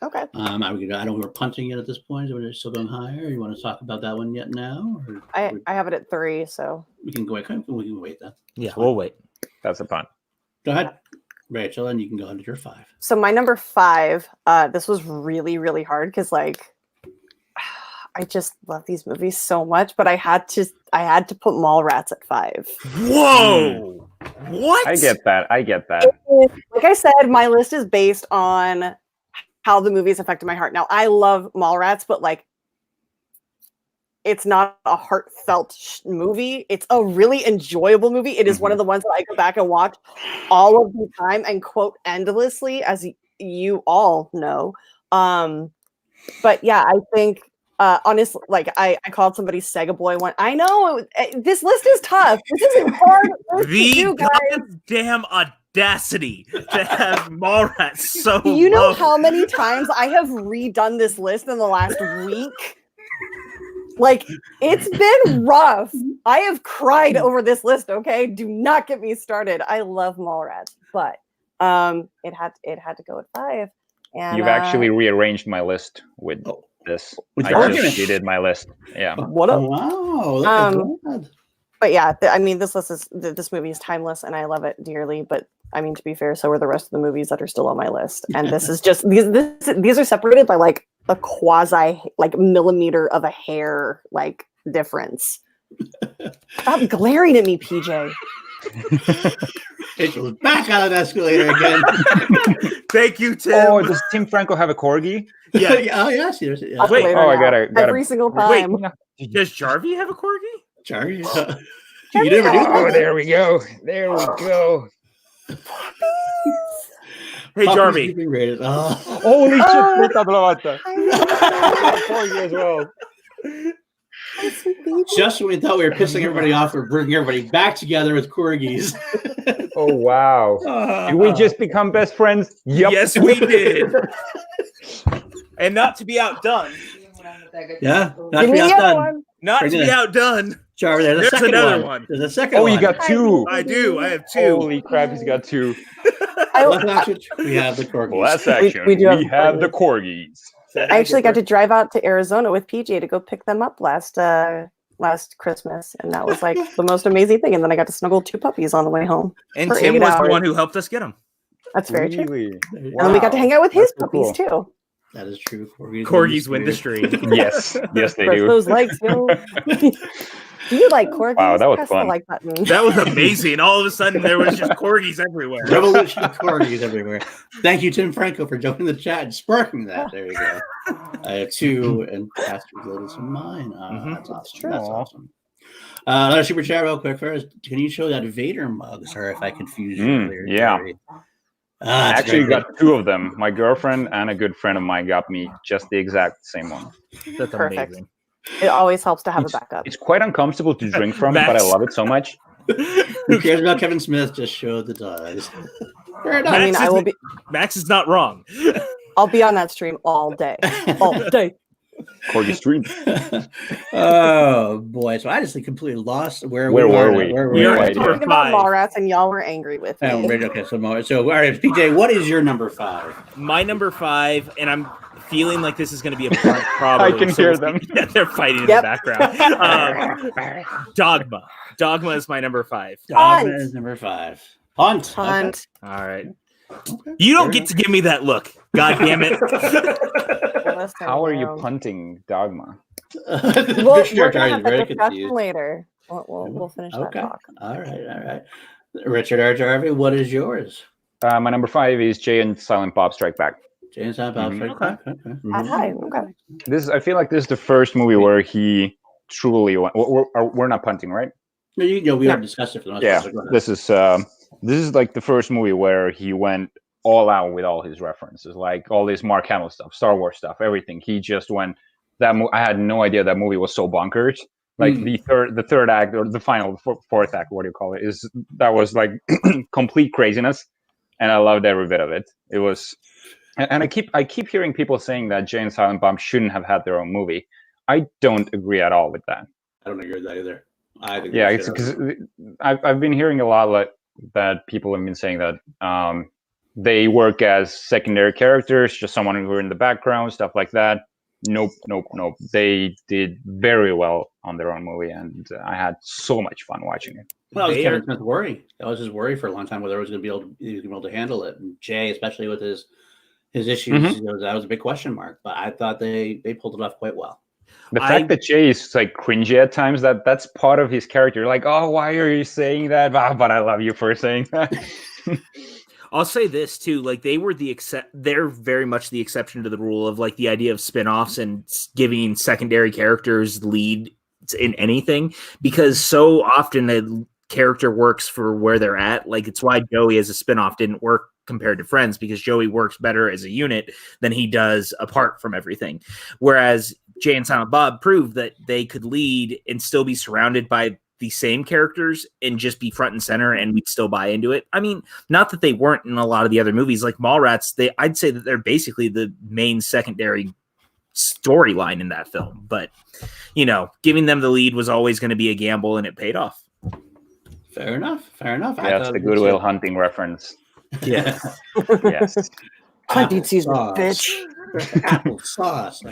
Okay. I don't know. We're punting it at this point. We're still going higher. You want to talk about that one yet now? Or I have it at 3, so we can go. We can wait then. Yeah, we'll wait. That's a punt. Go ahead, Rachel, and you can go into your 5. So my number 5, this was really, really hard because like I just love these movies so much, but I had to put Mallrats at 5. Whoa! What? I get that. Like I said, my list is based on how the movies affected my heart. Now I love Mallrats, but like it's not a heartfelt movie. It's a really enjoyable movie. It is one of the ones that I go back and watch all of the time and quote endlessly, as you all know. But yeah, I think honestly, like I called somebody Sega Boy one. I know this list is tough. This is a hard list to do, guys. Damn audacity to have Mallrats so Do you know low. how many times I have redone this list in the last week? Like, it's been rough. I have cried over this list, okay? Do not get me started. I love Mallrats, but it had to go at 5. And You've actually rearranged my list with this. With I just redid my list. Yeah. What up? Wow. But yeah, I mean, this movie is timeless, and I love it dearly. But I mean, to be fair, so are the rest of the movies that are still on my list. And this is just these are separated by like a quasi like millimeter of a hair like difference. Stop glaring at me, PJ. Rachel's back on an escalator again. Thank you, Tim. Oh, does Tim Franco have a corgi? Yeah. Oh yes. Yeah. Wait, oh, I gotta every single time. Wait, does Jarvie have a corgi? Charlie. You never do Oh, that. there we go. There we go. Hey, Jarvie. Puppies being rated. Oh. Holy shit, Oh. puta blavata. Corgi as well. Just when we thought we were pissing everybody off, we're bringing everybody back together with corgis. Oh, wow. Did we just become best friends? Yep. Yes, we did. And not to be outdone. Yeah. Not Give to me be the other outdone. one. Not to be outdone. Charlie, there's a There's second another one. one. There's a second Oh, one. you got two. I do. I have two. Holy crap, he's got two. Left action, we have the corgis. Last action, We do have we have the corgis. I actually got to drive out to Arizona with PJ to go pick them up last Christmas, and that was like the most amazing thing. And then I got to snuggle 2 puppies on the way home. And For Tim 8 was the hours. one who helped us get them. That's very true. Really? And then we got to hang out with his That's so puppies cool. too. That is true. Corgis win the streak. Yes, yes, they Press do. those likes, yo. Do you like corgis? Wow, that was Press fun. the like button. That was amazing. All of a sudden, there was just corgis everywhere. Revolution of corgis everywhere. Thank you, Tim Franco, for jumping in the chat and sparking that. There you go. I have 2 and past related to mine. That's awesome. That's awesome. Another super chat real quick first. Can you show that Vader mug? Sorry if I confused you earlier. Yeah. I It's actually very got 2 of them. My girlfriend and a good friend of mine got me just the exact same one. That's Perfect. amazing. It always helps to have a backup. It's quite uncomfortable to drink from, but I love it so much. Who cares about Kevin Smith? Just show the does. Fair enough. I mean, I will be. Max is not wrong. I'll be on that stream all day. All day. Corgi stream. Oh boy! So I just completely lost where Where were now. we? Where We were are we? at number Talking about 5. Mallrats, and y'all were angry with me. Oh, right, okay, so all right, PJ, what is your number 5? My number 5, and I'm feeling like this is going to be a problem. I can hear them. Yeah, they're fighting in the background. Dogma. Dogma is my number 5. Dogma is number 5. Hunt. Hunt. All right. Okay. You don't get to give me that look. God damn it. How are you punting Dogma? We're Sure, gonna have very that discussion confused. later. We'll finish that Okay. talk. All right. Richard R. Jarvie, what is yours? My number 5 is Jay and Silent Bob Strike Back. James Bob. Okay. Hi. Okay. I feel like this is the first movie where he truly went. We're not punting, right? No, we already discussed it for the most Yeah. part, so go ahead. This is like the first movie where he went all out with all his references, like all this Mark Hamill stuff, Star Wars stuff, everything. He just went. I had no idea that movie was so bonkers. Like the third act or the final fourth act, what do you call it? That was like complete craziness, and I loved every bit of it. It was, and I keep hearing people saying that Jay and Silent Bob shouldn't have had their own movie. I don't agree at all with that. I don't agree with that either. I think Yeah, it's because I've been hearing a lot that people have been saying that they work as secondary characters, just someone who are in the background, stuff like that. Nope. They did very well on their own movie, and I had so much fun watching it. Well, that was Kevin Smith's worry. That was his worry for a long time, whether he was going to be able to handle it. And Jay, especially with his issues, that was a big question mark. But I thought they pulled it off quite well. The fact that Jay is like cringy at times, that's part of his character. Like, oh, why are you saying that? But I love you for saying that. I'll say this too, like they're very much the exception to the rule of like the idea of spin-offs and giving secondary characters lead in anything, because so often the character works for where they're at. Like it's why Joey as a spin-off didn't work compared to Friends, because Joey works better as a unit than he does apart from everything. Whereas Jay and Silent Bob proved that they could lead and still be surrounded by the same characters and just be front and center, and we'd still buy into it. I mean, not that they weren't in a lot of the other movies, like Mallrats. I'd say that they're basically the main secondary storyline in that film. But giving them the lead was always going to be a gamble, and it paid off. Fair enough. Yeah, it's the Good Will Hunting reference. Yeah. Yes. Hunting season, bitch. Apple sauce. All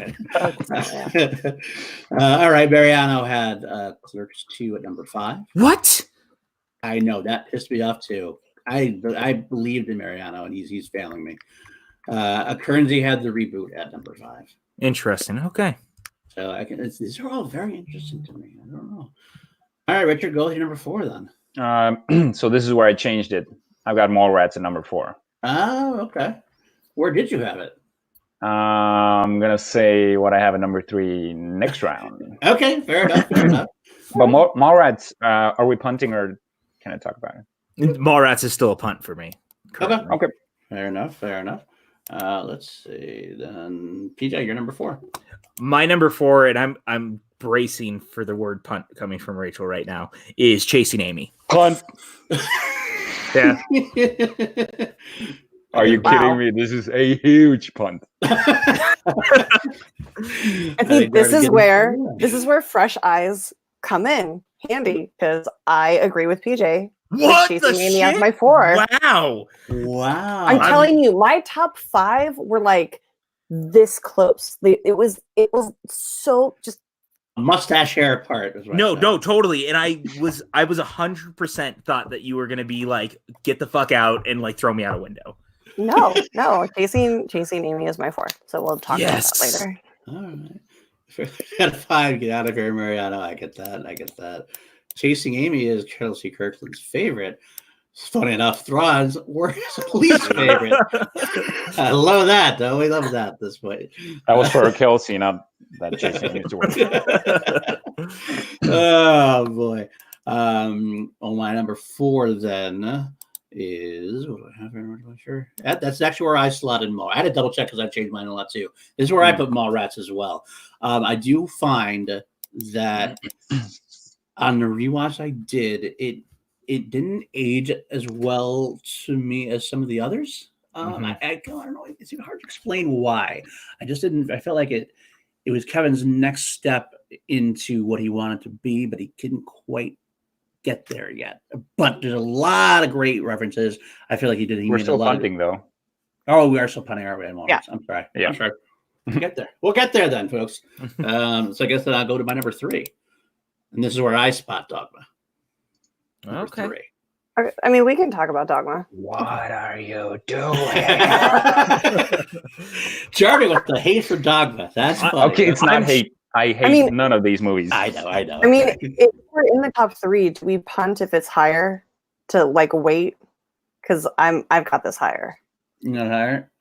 right, Mariano had Clerks 2 at number 5. What? I know that pissed me off too. I believed in Mariano, and he's failing me. Kearnsey had the reboot at number 5. Interesting. Okay. So these are all very interesting to me. I don't know. All right, Richard, go with your number 4 then. So this is where I changed it. I've got Mallrats at number 4. Oh, okay. Where did you have it? I'm gonna say what I have at number 3 next round. Okay, fair enough. Fair enough. But Mallrats, are we punting or can I talk about it? Mallrats is still a punt for me. Okay. Fair enough. Let's see then. PJ, you're number 4. My number 4, and I'm bracing for the word punt coming from Rachel right now, is Chasing Amy. Punt. Yeah. Are you kidding me? This is a huge punt. I think this is where fresh eyes come in handy, because I agree with PJ. What Chasing the Amy shit? as my 4. Wow. I'm telling you, my top 5 were like this close. It was so just mustache hair apart. Is what no, totally. And I was 100% thought that you were gonna be like, get the fuck out and like throw me out a window. No. Chasing Amy is my 4. So we'll talk about that later. All right. At 5, get out of here, Mariano. I get that. Chasing Amy is Kelsey Kirkland's favorite. Funny enough, Thrawn's worst least favorite. I love that, though. We love that this way. That was for Kelsey, not that Chasing Amy's work. Oh boy. My number 4 then is what do I have? I'm not sure. That's actually where I slotted Mall. I had to double check because I've changed mine a lot too. This is where I put Mallrats as well. I do find that on the rewatch I did, it didn't age as well to me as some of the others. I don't know. It's hard to explain why. I just didn't. I felt like it was Kevin's next step into what he wanted to be, but he couldn't quite get there yet. But there's a lot of great references. I feel like he did. We're still punting, though. Oh, we are still punting, aren't we? Yeah. I'm sorry. Yeah. I'm sorry. We'll get there. We'll get there then, folks. So I guess then I'll go to my number 3. And this is where I spot Dogma. Number 3. I mean, we can talk about Dogma. What are you doing? Jeremy with the hate for Dogma. That's funny. Okay, it's not hate. I hate none of these movies. I know. I mean, if we're in the top 3, do we punt if it's higher to like wait? Because I've got this higher. Not higher.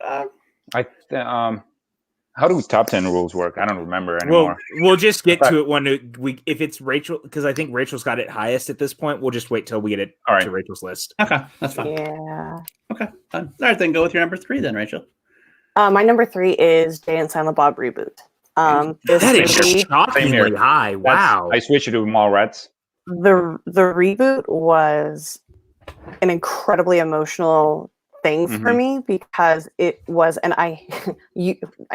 How do top 10 rules work? I don't remember anymore. We'll just get to it when if it's Rachel, because I think Rachel's got it highest at this point. We'll just wait till we get it to Rachel's list. Okay, that's fine. Yeah. Okay, fine. All right, then go with your number 3 then, Rachel. My number 3 is Jay and Silent Bob reboot. That is shockingly high. Wow. I switched it to Mallrats. The reboot was an incredibly emotional thing for me, because it was, and I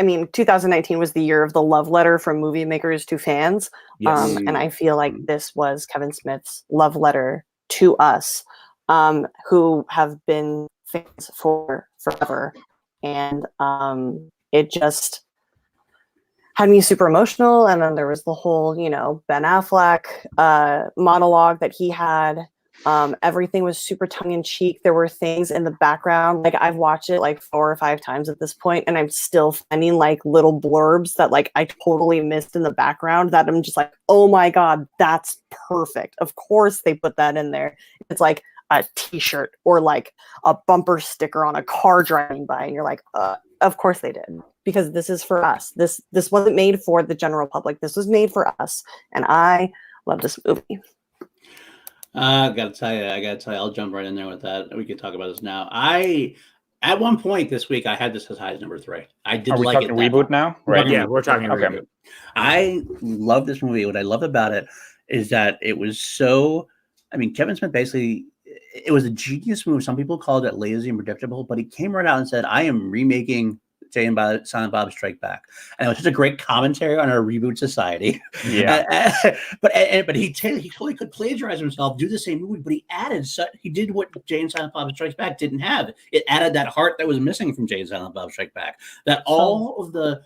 mean, 2019 was the year of the love letter from movie makers to fans. Yes. And I feel like this was Kevin Smith's love letter to us, who have been fans for forever. And it just had me super emotional. And then there was the whole, Ben Affleck monologue that he had. Everything was super tongue-in-cheek. There were things in the background, like I've watched it like 4 or 5 times at this point, and I'm still finding like little blurbs that like I totally missed in the background that I'm just like, oh my god, that's perfect. Of course they put that in there. It's like a t-shirt or like a bumper sticker on a car driving by, and you're like, of course they did, because this is for us. This wasn't made for the general public. This was made for us, and I love this movie. I gotta tell you, I'll jump right in there with that. We could talk about this now. At one point this week, I had this as high as number 3. I did. Are we like talking it reboot now? Right? Yeah, we're talking reboot. I love this movie. What I love about it is that it was so. I mean, Kevin Smith basically. It was a genius move. Some people called it lazy and predictable, but he came right out and said, "I am remaking Jay and Silent Bob Strike Back," and it was just a great commentary on our reboot society. Yeah, but he totally could plagiarize himself, do the same movie, but he did what Jay and Silent Bob Strikes Back didn't have. It added that heart that was missing from Jay and Silent Bob Strike Back. That all of the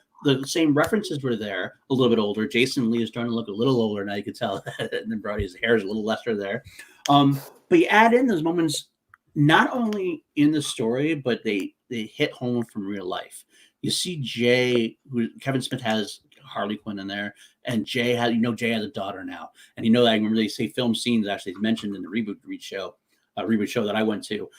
same references were there. A little bit older. Jason Lee is starting to look a little older now. You could tell, and then Brody's hair is a little lesser there. But you add in those moments not only in the story, but they hit home from real life. You see Jay, who Kevin Smith has Harley Quinn in there, and Jay has a daughter now, and I remember they say film scenes actually mentioned in the reboot show that I went to.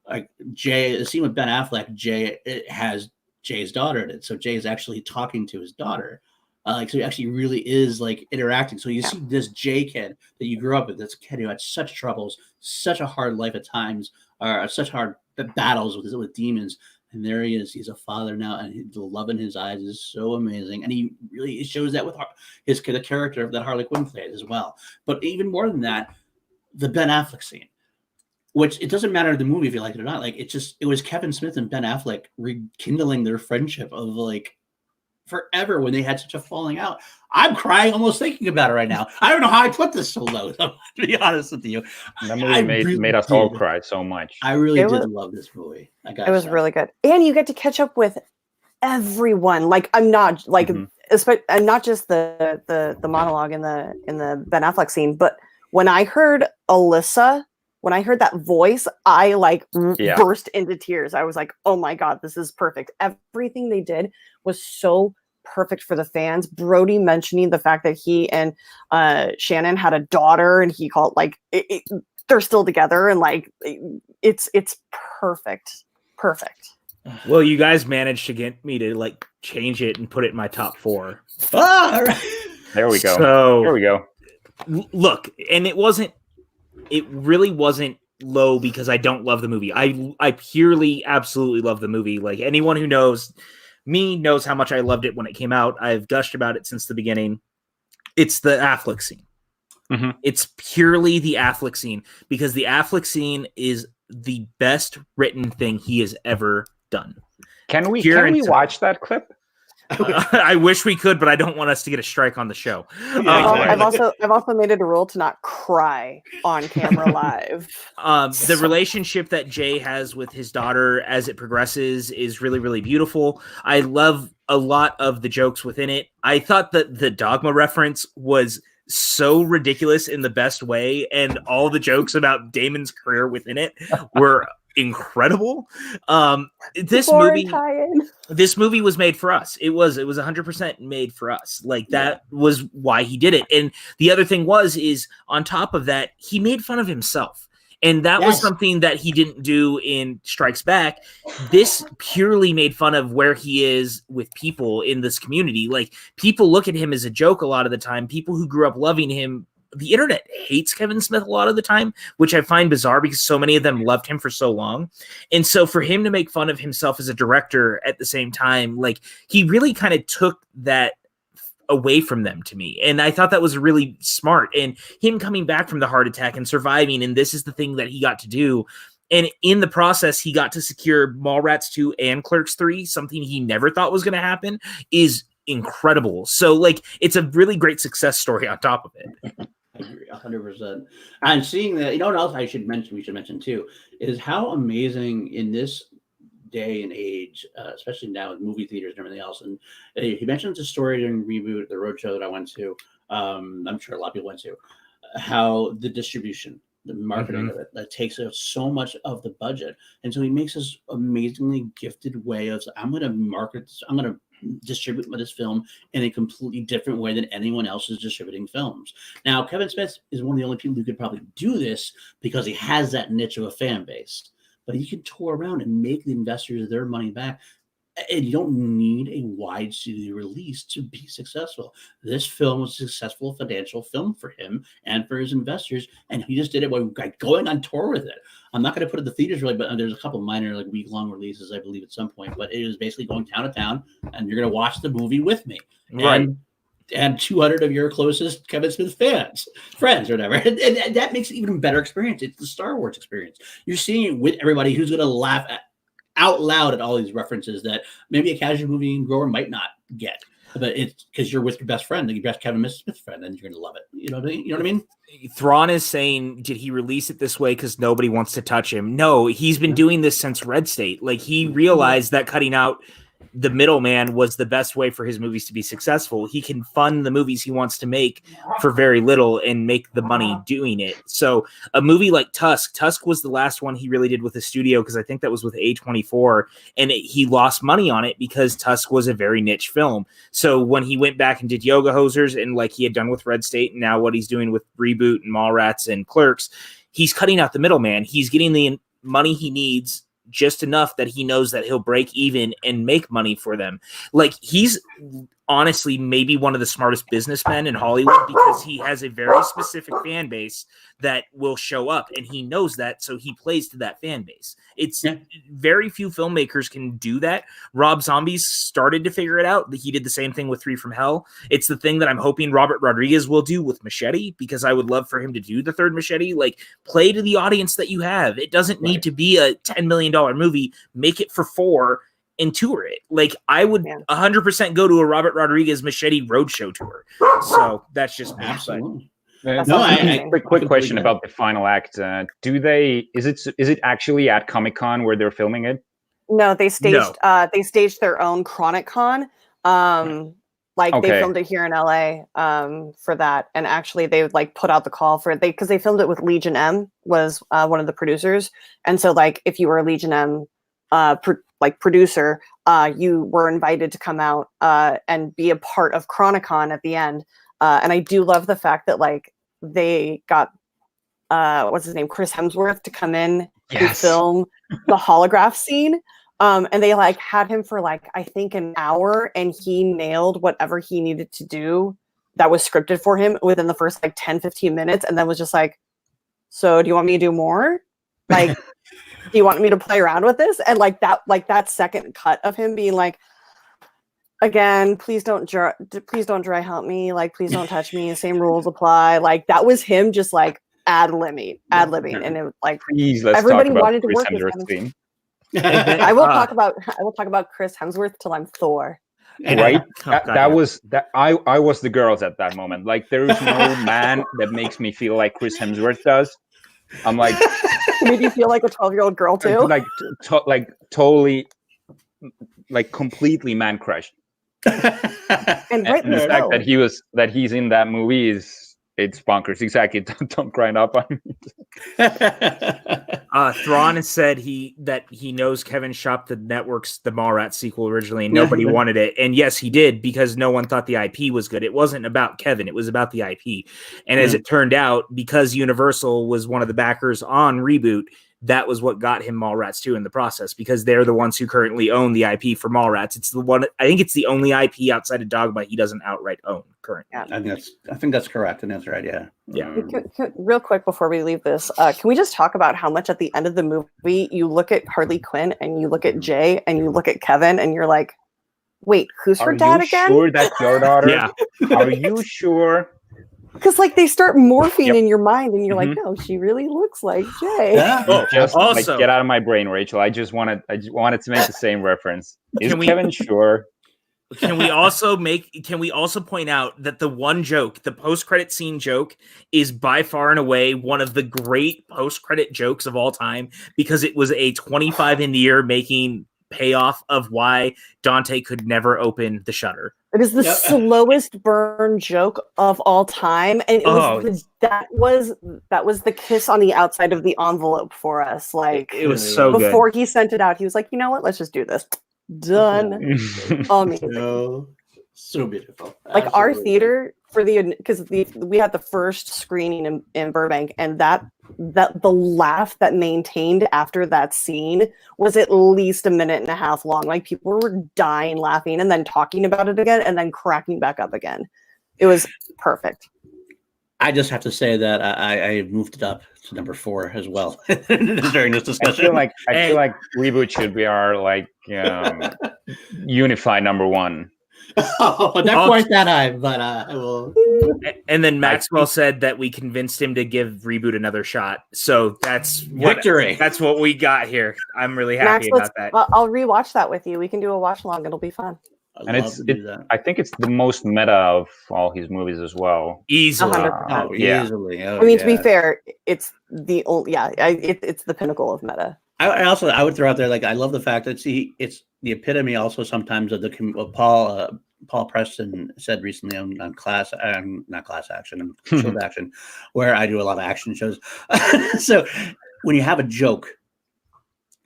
Like Jay, the scene with Ben Affleck, Jay has Jay's daughter in it, so Jay is actually talking to his daughter. So he actually really is like interacting. So you see this Jay kid that you grew up with, this kid who had such troubles, such a hard life at times, or such hard battles with demons. And there he is. He's a father now, and the love in his eyes is so amazing. And he really shows that with the character that Harley Quinn plays as well. But even more than that, the Ben Affleck scene, which it doesn't matter in the movie if you like it or not. Like it was Kevin Smith and Ben Affleck rekindling their friendship of like forever when they had such a falling out. I'm crying almost thinking about it right now. I don't know how I put this so low, to be honest with you. That movie made us all cry so much. I really did love this movie. It was really good. And you get to catch up with everyone. Like I'm not like and not just the monologue in the Ben Affleck scene, but when I heard Alyssa, when I heard that voice, I burst into tears. I was like, oh my God, this is perfect. Everything they did was so perfect for the fans. Brody mentioning the fact that he and Shannon had a daughter, and he called they're still together, and it's perfect. Well, you guys managed to get me to change it and put it in my top 4. All right. There we go. So there we go. Look, and it really wasn't low because I don't love the movie. I purely absolutely love the movie. Like anyone who knows me knows how much I loved it when it came out. I've gushed about it since the beginning. It's the Affleck scene. Mm-hmm. It's purely the Affleck scene because the Affleck scene is the best written thing he has ever done. Can we watch that clip? I wish we could, but I don't want us to get a strike on the show. I've also made it a rule to not cry on camera live. The relationship that Jay has with his daughter as it progresses is really, really beautiful. I love a lot of the jokes within it. I thought that the Dogma reference was so ridiculous in the best way, and all the jokes about Damon's career within it were incredible. This movie was made for us. It was 100% made for us. That was why he did it. And the other thing is on top of that, he made fun of himself. And that was something that he didn't do in Strikes Back. This purely made fun of where he is with people in this community. People look at him as a joke a lot of the time. People who grew up loving him, the internet hates Kevin Smith a lot of the time, which I find bizarre because so many of them loved him for so long. And so for him to make fun of himself as a director at the same time, he really kind of took that away from them to me. And I thought that was really smart. And him coming back from the heart attack and surviving, and this is the thing that he got to do. And in the process, he got to secure Mallrats 2 and Clerks 3, something he never thought was going to happen, is incredible. So it's a really great success story on top of it. I agree 100%. And seeing that, what else we should mention too, is how amazing in this day and age, especially now with movie theaters and everything else. And he mentioned the story during Reboot, the roadshow that I went to. I'm sure a lot of people went to, how the distribution, the marketing of it, that takes up so much of the budget. And so he makes this amazingly gifted way of, I'm going to market this, I'm going to distribute this film in a completely different way than anyone else is distributing films. Now, Kevin Smith is one of the only people who could probably do this because he has that niche of a fan base. But he can tour around and make the investors their money back. And you don't need a wide studio release to be successful. This film was a successful financial film for him and for his investors, and he just did it by going on tour with it. I'm not going to put it in the theaters really, but there's a couple minor week-long releases, I believe, at some point. But it is basically going town to town, and you're going to watch the movie with me. Right. And 200 of your closest Kevin Smith friends or whatever. And that makes it even a better experience. It's the Star Wars experience. You're seeing it with everybody who's going to laugh out loud at all these references that maybe a casual movie goer might not get. But it's because you're with your best friend, your best Kevin Smith friend, and you're going to love it. You know what I mean? Thrawn is saying, did he release it this way because nobody wants to touch him? No, he's been doing this since Red State. He realized that cutting out the middleman was the best way for his movies to be successful. He can fund the movies he wants to make for very little and make the money doing it. So a movie like Tusk was the last one he really did with a studio, because I think that was with A24, and he lost money on it because Tusk was a very niche film. So when he went back and did Yoga Hosers, and like he had done with Red State, and now what he's doing with Reboot and Mallrats and Clerks, he's cutting out the middleman. He's getting the money he needs, just enough that he knows that he'll break even and make money for them. Like, he's honestly maybe one of the smartest businessmen in Hollywood, because he has a very specific fan base that will show up, and he knows that, so he plays to that fan base. It's very few filmmakers can do that. Rob Zombie started to figure it out. He did the same thing with 3 from Hell. It's the thing that I'm hoping Robert Rodriguez will do with Machete, because I would love for him to do the third Machete. Like, play to the audience that you have. It doesn't need to be a $10 million movie. Make it for 4 and tour it. Like, I would 100% go to a Robert Rodriguez Machete roadshow tour. So that's just me. Absolutely. Quick question about the final act. Is it actually at Comic-Con where they're filming it? No, they staged their own Chronic Con. They filmed it here in LA for that, and actually they like put out the call for it because they filmed it with Legion M, was one of the producers, and so like if you were a Legion M producer, you were invited to come out and be a part of Chronicon at the end. And I do love the fact that like they got what's his name, Chris Hemsworth, to come in to film the holograph scene. And they like had him for like I think an hour, and he nailed whatever he needed to do that was scripted for him within the first like 10-15 minutes, and then was just like, so do you want me to do more? Like, do you want me to play around with this? And like that second cut of him being like, again, please don't dry hump me, like please don't touch me, same rules apply. Like that was him just like ad-libbing, and it like everybody wanted to work with him. I will talk about Chris Hemsworth till I'm Thor. Right? That was I was the girls at that moment. Like, there is no man that makes me feel like Chris Hemsworth does. I'm like, made you feel like a 12-year-old girl too? Like totally, like completely man crushed. And the fact that he's in that movie it's bonkers. Exactly. Don't grind up on me. Thrawn has said that he knows Kevin shopped the network's The Mallrats sequel originally, and nobody wanted it. And yes, he did, because no one thought the IP was good. It wasn't about Kevin. It was about the IP. And as it turned out, because Universal was one of the backers on Reboot, that was what got him Mallrats 2 in the process, because they're the ones who currently own the IP for Mallrats. It's the one, I think it's the only IP outside of Dogma he doesn't outright own currently. Yeah. I think that's correct, and that's right. Yeah. Real quick before we leave this, can we just talk about how much at the end of the movie you look at Harley Quinn and you look at Jay and you look at Kevin and you're like, wait, who's her dad again? Are you sure that's your daughter? Yeah. Are you sure? Because like they start morphing in your mind, and you're like, no, she really looks like Jay. Yeah. Also, get out of my brain, Rachel. I just wanted to make the same reference. Is Kevin sure? Can we also point out that the one joke, the post-credit scene joke, is by far and away one of the great post-credit jokes of all time, because it was a 25 in the year making payoff of why Dante could never open the shutter. It is the slowest burn joke of all time, and that was the kiss on the outside of the envelope for us. Like, it was so good. Before he sent it out, he was like, "You know what? Let's just do this." Done. Amazing. So beautiful. Like absolutely. Our theater because we had the first screening in Burbank, and that the laugh that maintained after that scene was at least a minute and a half long. Like, people were dying laughing and then talking about it again and then cracking back up again. It was perfect. I just have to say that I moved it up to number 4 as well during this discussion. I feel like Reboot should be our like unified number 1. Oh, not quite that high, but I will. And then Maxwell said that we convinced him to give Reboot another shot. So that's victory. That's what we got here. I'm really happy about that. I'll rewatch that with you. We can do a watch along. It'll be fun. I think it's the most meta of all his movies as well. Easily. Easily. I mean, to be fair, it's the it's the pinnacle of meta. I would throw out there, like, I love the fact that it's the epitome also sometimes of what Paul Preston said recently on not class action, show of action, where I do a lot of action shows. So when you have a joke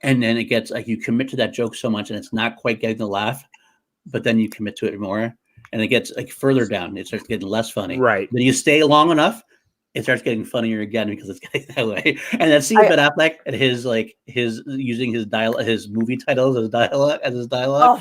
and then it gets like, you commit to that joke so much and it's not quite getting the laugh, but then you commit to it more and it gets like further down, it starts getting less funny. Right. Then you stay long enough, it starts getting funnier again because it's getting that way. And then seeing Ben Affleck and his using his movie titles as dialogue.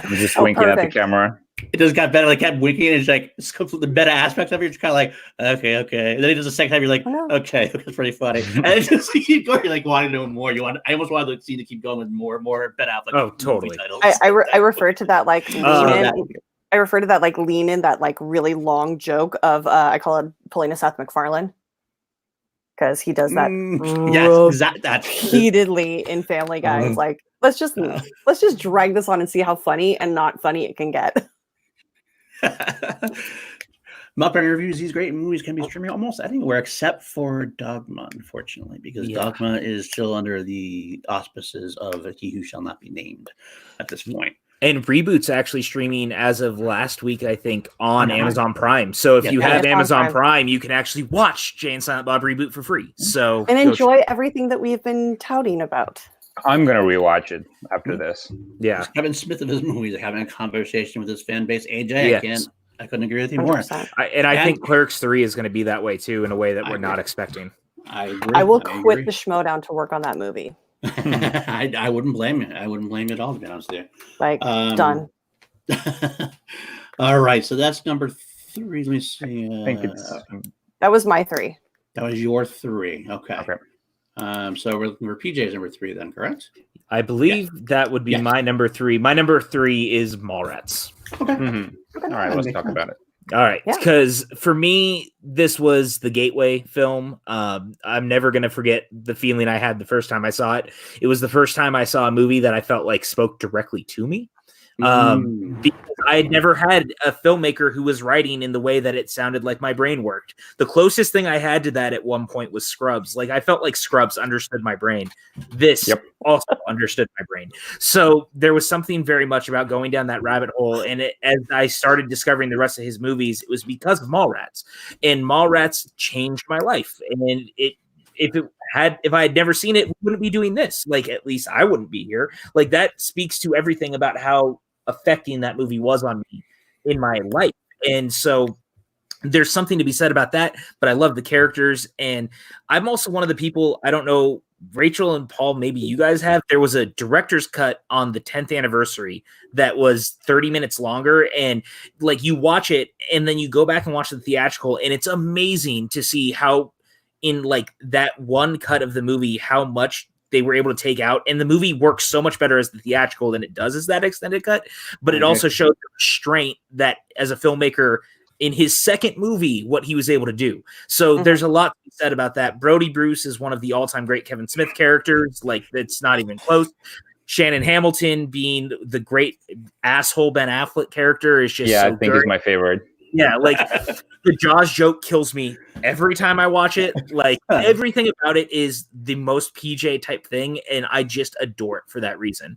I'm just winking at the camera. It just got better. Like, kept winking, and it's like the better aspects of it. You're just kind of like, okay. And then he does the second time. You're like, okay, it's pretty funny. And it just keep going. You're like wanting to know more. I almost wanted the scene to keep going with more Ben Affleck. Oh, totally. Titles. I refer to that like lean in. I refer to that like lean in, that like really long joke of I call it pulling a Seth MacFarlane. Because he does that repeatedly in Family Guy. It's like, let's just drag this on and see how funny and not funny it can get. Muppet reviews. These great movies can be streaming almost anywhere except for Dogma, unfortunately, because Dogma is still under the auspices of He Who Shall Not Be Named at this point. And Reboot's actually streaming as of last week, I think, on Amazon Prime. So if you have Amazon Prime, you can actually watch Jay and Silent Bob Reboot for free. So and enjoy everything that we've been touting about. I'm gonna rewatch it after this. Yeah, Kevin Smith of his movies, having a conversation with his fan base. AJ, I couldn't agree with you more. I think Clerks 3 is going to be that way too, in a way that we're not expecting. I agree. I will quit the Schmodown to work on that movie. I wouldn't blame you. I wouldn't blame you at all, to be honest with you. Like, done. All right, so that's number 3. Let me see. I think that was my 3. That was your 3. Okay. So we're PJ's number 3 then, correct? I believe that would be my number 3. My number 3 is Mallrats. Okay. All right, let's talk about it. All right, because for me, this was the gateway film. I'm never going to forget the feeling I had the first time I saw it. It was the first time I saw a movie that I felt like spoke directly to me. Because I had never had a filmmaker who was writing in the way that it sounded like my brain worked. The closest thing I had to that at one point was Scrubs. Like, I felt like Scrubs understood my brain. This also understood my brain. So there was something very much about going down that rabbit hole. And as I started discovering the rest of his movies, it was because of Mallrats. And Mallrats changed my life. And if I had never seen it, we wouldn't be doing this. Like, at least I wouldn't be here. Like, that speaks to everything about how affecting that movie was on me in my life. And so there's something to be said about that, but I love the characters. And I'm also one of the people, I don't know, Rachel and Paul, maybe you guys have, there was a director's cut on the 10th anniversary that was 30 minutes longer. And like, you watch it and then you go back and watch the theatrical, and it's amazing to see how in like that one cut of the movie, how much they were able to take out, and the movie works so much better as the theatrical than it does as that extended cut. But it also showed the restraint that as a filmmaker in his second movie, what he was able to do. So there's a lot to be said about that. Brody Bruce is one of the all-time great Kevin Smith characters. Like, it's not even close. Shannon Hamilton being the great asshole Ben Affleck character is just I think he's my favorite. Yeah, like the Jaws joke kills me every time I watch it. Like, everything about it is the most PJ type thing, and I just adore it for that reason.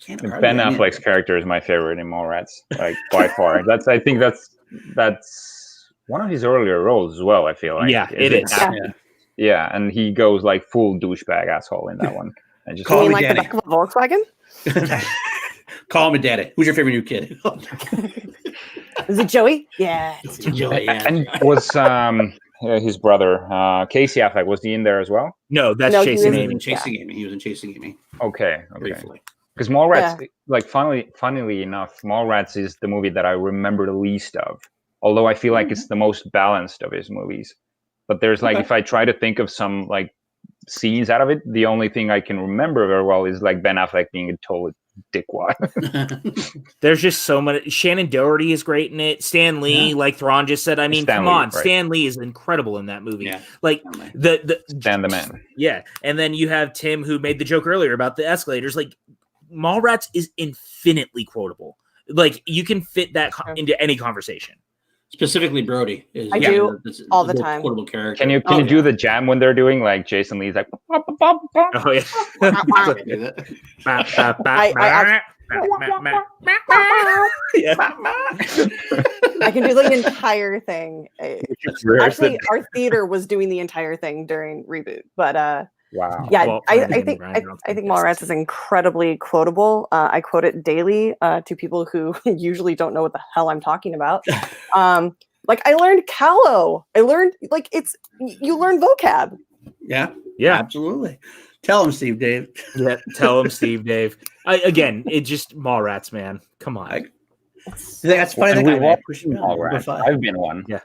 Ben Affleck's character is my favorite in Mallrats, like by far. I think that's one of his earlier roles as well. I feel like it is. Yeah, and he goes like full douchebag asshole in that one. And just call me like Daddy. The back of a Volkswagen. Call me Daddy. Who's your favorite new kid? Is it Joey? Yeah, it's Joey. Yeah. And was his brother Casey Affleck, was he in there as well? No, that's Chasing Amy. He was in Chasing Amy. Okay. Because Mallrats, like funnily enough, Mallrats is the movie that I remember the least of. Although I feel like it's the most balanced of his movies. But there's like, if I try to think of some like scenes out of it, the only thing I can remember very well is like Ben Affleck being a total dickwad. There's just so many. Shannon Doherty is great in it. Stan Lee, like Thrawn just said. I mean, come on, Stan Lee is incredible in that movie. Yeah. Like the Stan the Man. Yeah, and then you have Tim who made the joke earlier about the escalators. Like, Mallrats is infinitely quotable. Like, you can fit that into any conversation. Specifically, Brody is I do all the time. Quotable character. Can you do the jam when they're doing like Jason Lee's like? Oh yeah. I can do the entire thing. Actually, our theater was doing the entire thing during reboot, but wow. Yeah, Well, I think Mallrats is incredibly quotable. I quote it daily to people who usually don't know what the hell I'm talking about. Like I learned callow. I learned you learn vocab. Yeah, Yeah, absolutely. Tell him, Steve Dave. Yeah, tell him, Steve Dave. Again, it just Mallrats, man. Come on. That's funny. I've been one. Yeah.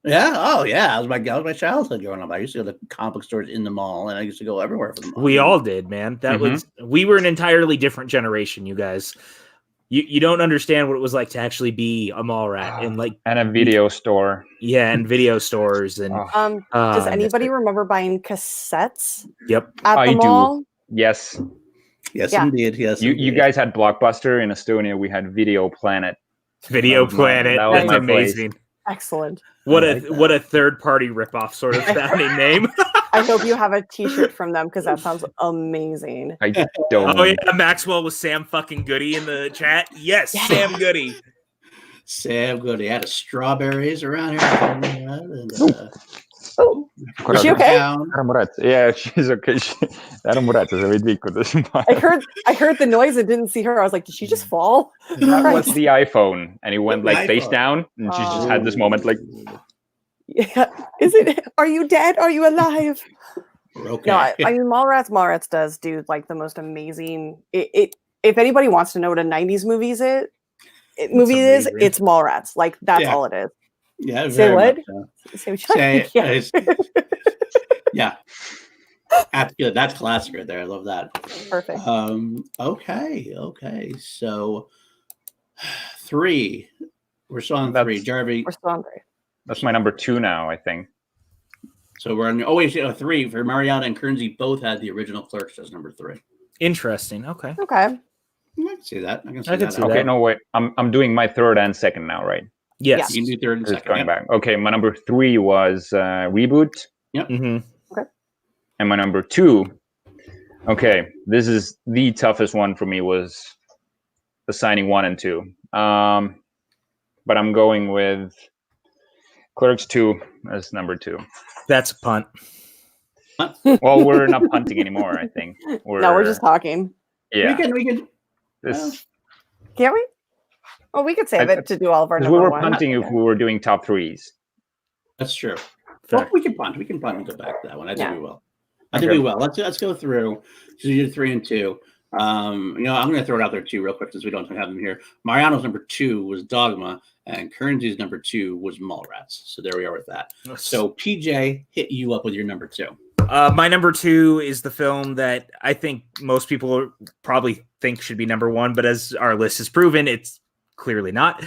Yeah. Oh, yeah. That was my childhood growing up. I used to go to comic book stores in the mall, and I used to go everywhere for the mall. We all did, man. We were an entirely different generation, you guys. You don't understand what it was like to actually be a mall rat and a video store. Yeah, and video stores and does anybody remember buying cassettes? Yep. At the mall? Do. Yes. Yes, yeah. Indeed. Yes. You guys had Blockbuster in Estonia. We had Video Planet. Video Planet. That's amazing. Excellent. What a third party ripoff sort of sounding name. I hope you have a T-shirt from them because that sounds amazing. I don't. Oh yeah, Maxwell was Sam fucking Goody in the chat. Yes, yeah. Sam Goody. Sam Goody had strawberries around here. And, is she okay? Yeah, she's okay. I heard the noise and didn't see her. I was like, did she just fall? That was the iPhone, and he went like face down, and she just had this moment like. Yeah. Is it? Are you dead? Are you alive? Okay. No, I mean Mallrats does do like the most amazing. If anybody wants to know what a '90s movie is, it's Mallrats. Like that's all it is. Yeah. Say what? So. Yeah. That's good. That's classic right there. I love that. Perfect. Okay. So 3. We're still on 3. Jarvie. We're still on 3. That's my number 2 now, I think. So we're on 3 for Mariana and Kernsey. Both had the original Clerks as number 3. Interesting. Okay. I can see that. I can see that. Okay, no wait. I'm doing my third and second now, right? Yes. You can do third and second. Going back. Okay, my number 3 was Reboot. Yep. Mm-hmm. Okay. And my number 2. Okay, this is the toughest one for me. Was assigning 1 and 2. But I'm going with Clerks 2 as number 2. That's a punt. Well, we're not punting anymore, I think. We're just talking. Yeah. We can. Can't we? Well, we could save it to do all of our number we were one. punting if we were doing top 3s. That's true. Well, we can punt. We can punt and go back to that one. I think we will. We will. Let's go through. So you did 3 and 2. I'm going to throw it out there too, real quick, since we don't have them here. Mariano's number 2 was Dogma, and Kernsey's number 2 was Mallrats. So there we are with that. Yes. So PJ, hit you up with your number 2. My number 2 is the film that I think most people probably think should be number 1, but as our list has proven, it's clearly not.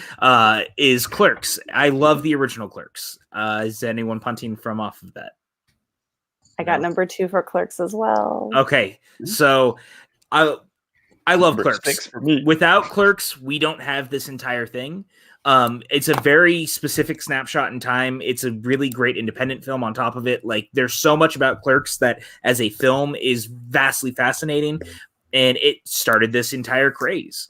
Is Clerks. I love the original Clerks. Is anyone punting from off of that? I got number 2 for Clerks as well. Okay, so I love Clerks. Without Clerks, we don't have this entire thing. It's a very specific snapshot in time. It's a really great independent film on top of it. Like there's so much about Clerks that as a film is vastly fascinating, and it started this entire craze.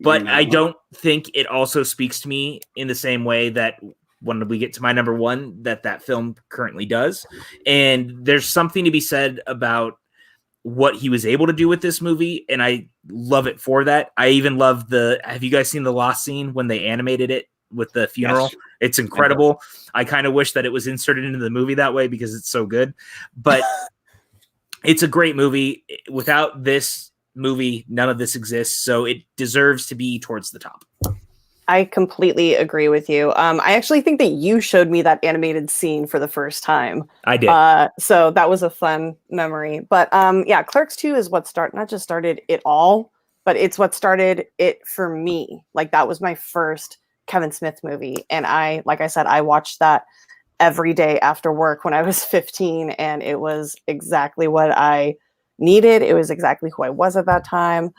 But I don't think it also speaks to me in the same way that when we get to my number 1, that film currently does. And there's something to be said about what he was able to do with this movie, and I love it for that. I even love have you guys seen the Lost scene when they animated it with the funeral? Yes. It's incredible. I kind of wish that it was inserted into the movie that way because it's so good, but it's a great movie. Without this movie, none of this exists, so it deserves to be towards the top. I completely agree with you. I actually think that you showed me that animated scene for the first time. I did. So that was a fun memory. But Clerks 2 is what not just started it all, but it's what started it for me. Like that was my first Kevin Smith movie. And like I said, I watched that every day after work when I was 15, and it was exactly what I needed. It was exactly who I was at that time.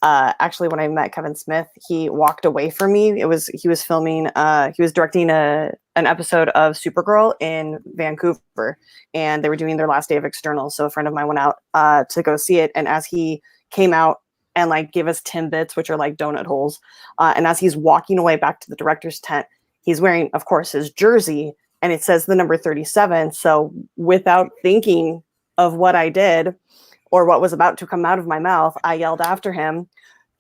Actually, when I met Kevin Smith, he walked away from me. He was filming. He was directing an episode of Supergirl in Vancouver, and they were doing their last day of externals. So a friend of mine went out to go see it, and as he came out and like gave us Timbits, which are like donut holes, and as he's walking away back to the director's tent, he's wearing, of course, his jersey, and it says the number 37. So without thinking of what I did or what was about to come out of my mouth, I yelled after him,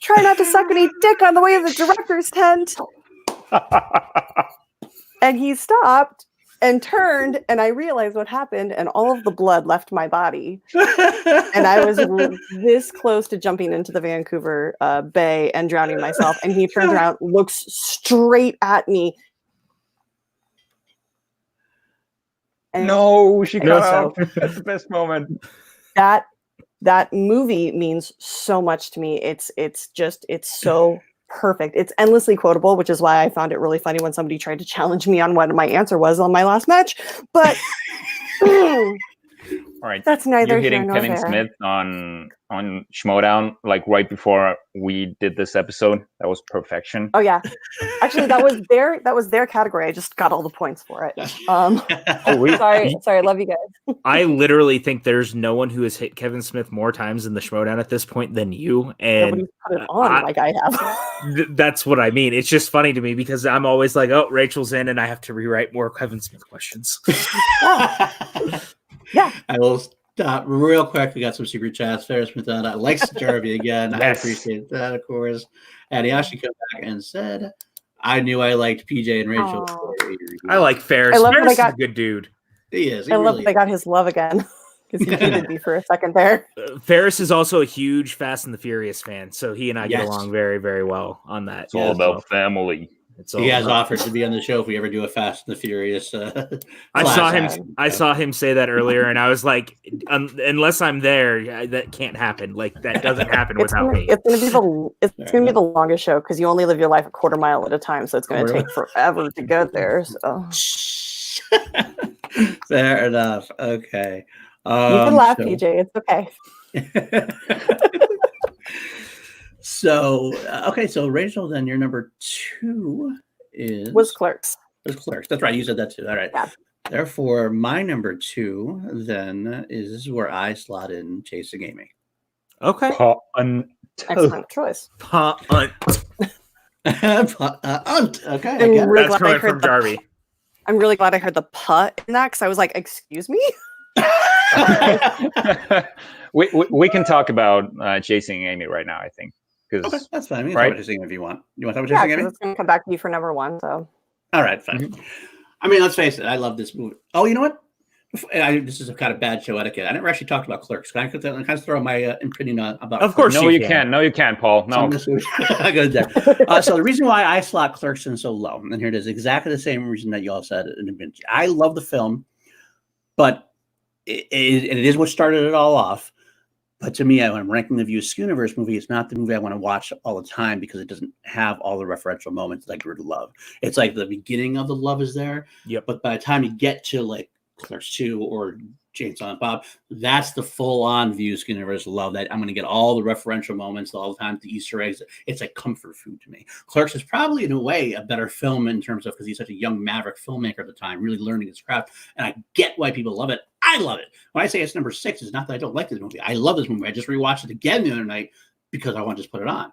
"Try not to suck any dick on the way to the director's tent." And he stopped and turned, and I realized what happened, and all of the blood left my body. And I was this close to jumping into the Vancouver Bay and drowning myself. And he turns around, looks straight at me. And No, she got out. so That's the best moment. that movie means so much to me. It's so perfect. It's endlessly quotable, which is why I found it really funny when somebody tried to challenge me on what my answer was on my last match. But All right, that's neither you're here hitting nor Kevin there. Smith on Schmodown like right before we did this episode. That was perfection. Oh yeah, actually that was their category. I just got all the points for it. Oh, Sorry, love you guys. I literally think there's no one who has hit Kevin Smith more times in the Schmodown at this point than you. And Nobody's put it on like I have. that's what I mean. It's just funny to me because I'm always like, oh, Rachel's in, and I have to rewrite more Kevin Smith questions. Yeah. I will stop real quick. We got some secret chats. Ferris Madonna likes Jarvie again. I Yes. appreciate that, of course. And he actually came back and said, "I knew I liked PJ and Rachel." Aw. I like Ferris. I love that Ferris I is got- a good dude. He is. He I love really that I got his love again because he cheated me for a second there. Ferris is also a huge Fast and the Furious fan, so he and I get Yes. along very, very well on that. It's all about family. It's all He has about- offered to be on the show if we ever do a Fast and the Furious. I saw him. class. I saw him say that earlier, and I was like, "Unless I'm there, that can't happen. Like that doesn't happen without me." It's gonna be the longest show because you only live your life a quarter mile at a time, so it's gonna Really? take forever to get there. So Fair enough. Okay. you can laugh, so- PJ. It's okay. So okay, so Rachel, then your number 2 Was Clerks. was Clerks. That's right. You said that too. All right. Yeah. Therefore, my number 2 then is where I slot in Chasing Amy. Okay. Excellent choice. Punt. Okay. I'm again. really That's glad I coming from heard the Jarvie. I'm really glad I heard the "put" in that because I was like, "Excuse me." we can talk about Chasing Amy right now, I think. Okay, Because that's fine. We can Right? talk about Chasing Amy if you want. You want to talk about Yeah, Chasing because Amy? it's gonna come back to you for number 1. So All right, fine. I mean, let's face it. I love this movie. Oh, you know what? This is a kind of bad show etiquette. I never actually talked about Clerks. Can I throw my opinion on about? Of course. no, you you can. can't. No, you can't, Paul. No. I go there. So the reason why I slot Clerks in so low, and here it is, exactly the same reason that you all said. I love the film, but it is what started it all off. But to me, when I'm ranking the View Askewniverse movie, it's not the movie I want to watch all the time because it doesn't have all the referential moments that I grew to love. It's like the beginning of the love is there, Yep. but by the time you get to like Clerks 2 or Jane Silent Bob, that's the full-on View Askewniverse love that I'm going to get all the referential moments all the time, the Easter eggs. It's like comfort food to me. Clerks is probably in a way a better film in terms of because he's such a young maverick filmmaker at the time, really learning his craft. And I get why people love it. I love it. When I say it's number 6, it's not that I don't like this movie. I love this movie. I just rewatched it again the other night because I want to just put it on.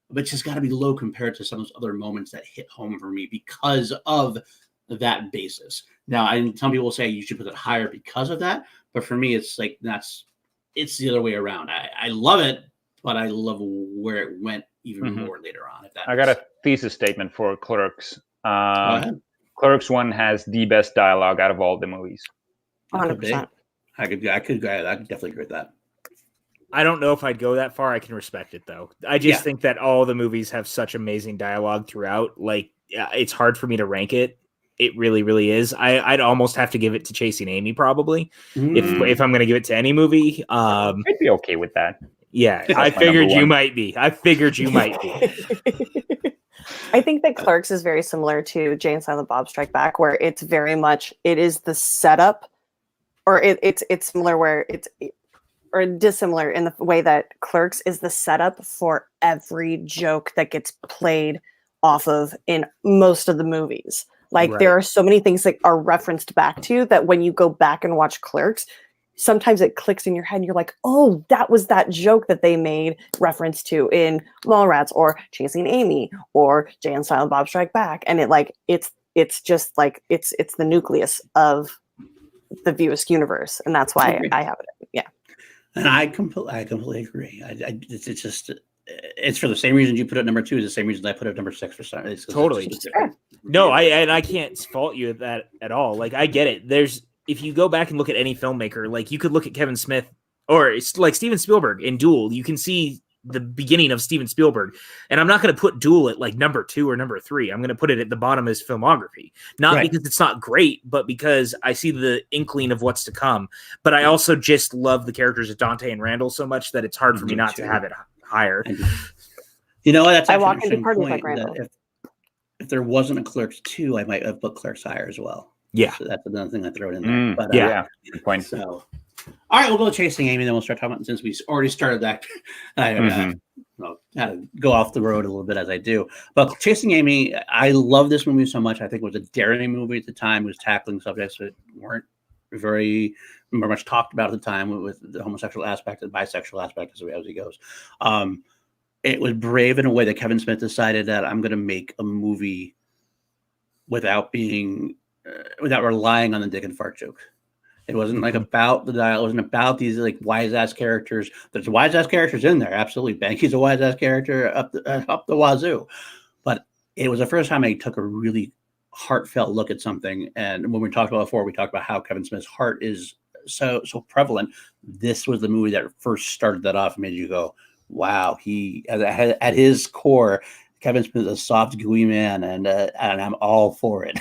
But it's just got to be low compared to some of those other moments that hit home for me because of that basis. Now, some people will say you should put it higher because of that, but for me, it's like it's the other way around. I love it, but I love where it went even more later on. If that I got a thesis statement for Clerks. Go ahead. Clerks 1 has the best dialogue out of all the movies. 100%. I could definitely agree with that. I don't know if I'd go that far. I can respect it though. I just think that all the movies have such amazing dialogue throughout. Like it's hard for me to rank it. It really, really is. I'd almost have to give it to Chasing Amy probably if I'm going to give it to any movie. I'd be okay with that. Yeah, That's I my figured number you one. might be. I figured you might be. I think that Clerks is very similar to Jane Silent Bob Strike Back, where it's very much it is the setup, or it's similar where it's or dissimilar in the way that Clerks is the setup for every joke that gets played off of in most of the movies. Like there are so many things that are referenced back to that when you go back and watch Clerks, sometimes it clicks in your head and you're like, oh, that was that joke that they made reference to in Mallrats or Chasing Amy or Jay and Silent Bob Strike Back. And it's just like it's the nucleus of the View Askewniverse, and that's why I have it. Yeah. And I completely agree. It's just it's for the same reason you put it number 2 is the same reason I put it number 6 for some. Totally. No, I can't fault you at that at all. Like I get it. If you go back and look at any filmmaker, like you could look at Kevin Smith or it's like Steven Spielberg in Duel. You can see the beginning of Steven Spielberg, and I'm not going to put Duel at like number 2 or number 3. I'm going to put it at the bottom of his filmography, not because it's not great, but because I see the inkling of what's to come. But I also just love the characters of Dante and Randall so much that it's hard for me not to have it higher. You know, that's I walk into parties like Randall. If there wasn't a Clerks 2, I might have put Clerks higher as well. Yeah, so that's another thing I throw in there. But good point. So, all right, we'll go Chasing Amy, then we'll start talking about since we already started that. I had to go off the road a little bit as I do. But Chasing Amy, I love this movie so much. I think it was a daring movie at the time. It was tackling subjects that weren't very much talked about at the time with the homosexual aspect and bisexual aspect as he goes. It was brave in a way that Kevin Smith decided that I'm going to make a movie without relying on the dick and fart joke. It wasn't like about the dialogue. It wasn't about these like wise ass characters. There's wise ass characters in there. Absolutely. Banky's a wise ass character up the wazoo. But it was the first time I took a really heartfelt look at something. And when we talked about before, we talked about how Kevin Smith's heart is so prevalent. This was the movie that first started that off and made you go, wow, he at his core, Kevin Smith is a soft, gooey man, and I'm all for it.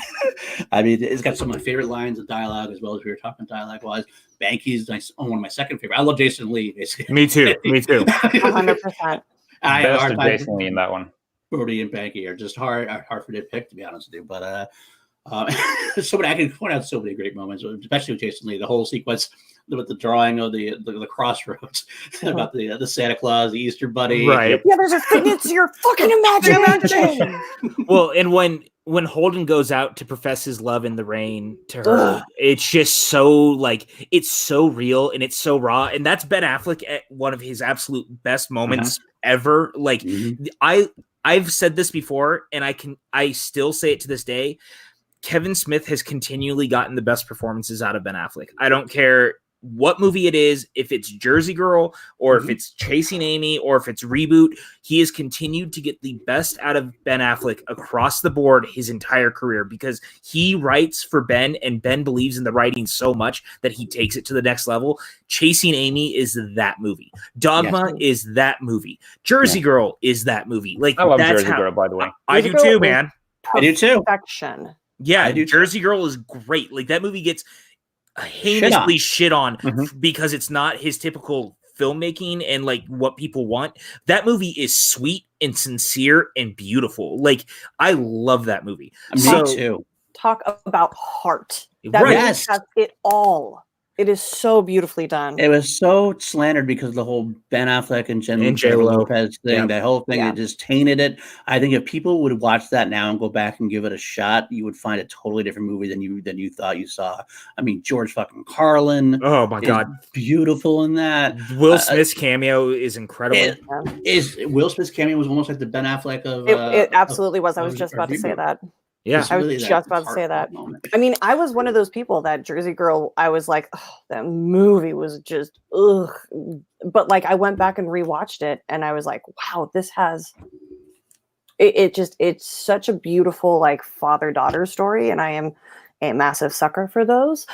I mean, it's got some of my favorite lines of dialogue, as well as we were talking dialogue-wise. Banky's one of my second favorite. I love Jason Lee, basically. Me too. 100%. Best of Jason Lee in that one. Brody and Banky are just hard for me to pick, to be honest with you. But I can point out so many great moments, especially with Jason Lee. The whole sequence with the drawing of the crossroads about the Santa Claus, the Easter Bunny. Right. Yeah, there's a thing. It's your fucking imagination. Well, and when Holden goes out to profess his love in the rain to her, it's just so like it's so real and it's so raw. And that's Ben Affleck at one of his absolute best moments ever. Like I've said this before, and I still say it to this day. Kevin Smith has continually gotten the best performances out of Ben Affleck. I don't care what movie it is, if it's Jersey Girl or if it's Chasing Amy or if it's Reboot, he has continued to get the best out of Ben Affleck across the board his entire career because he writes for Ben and Ben believes in the writing so much that he takes it to the next level. Chasing Amy is that movie. Dogma is that movie. Jersey Girl is that movie. Like I love Jersey Girl, by the way. I do too, man. I do too. Perfection. Yeah, Jersey Girl is great. Like that movie gets heinously shit on because it's not his typical filmmaking and like what people want. That movie is sweet and sincere and beautiful. Like I love that movie. Me too. Talk about heart. That movie has it all. It is so beautifully done. It was so slandered because of the whole Ben Affleck and Jennifer Lopez thing. That whole thing, it just tainted it. I think if people would watch that now and go back and give it a shot, you would find a totally different movie than you thought you saw. I mean, George fucking Carlin. Oh my God, beautiful in that. Will Smith's cameo is incredible. Will Smith's cameo was almost like the Ben Affleck of. It absolutely was. I was just about to say that. Yeah, I was just about to say that. I mean, I was one of those people that Jersey Girl, I was like, oh, that movie was just, ugh. But like, I went back and rewatched it and I was like, wow, this has, it's such a beautiful, like father-daughter story. And I am a massive sucker for those.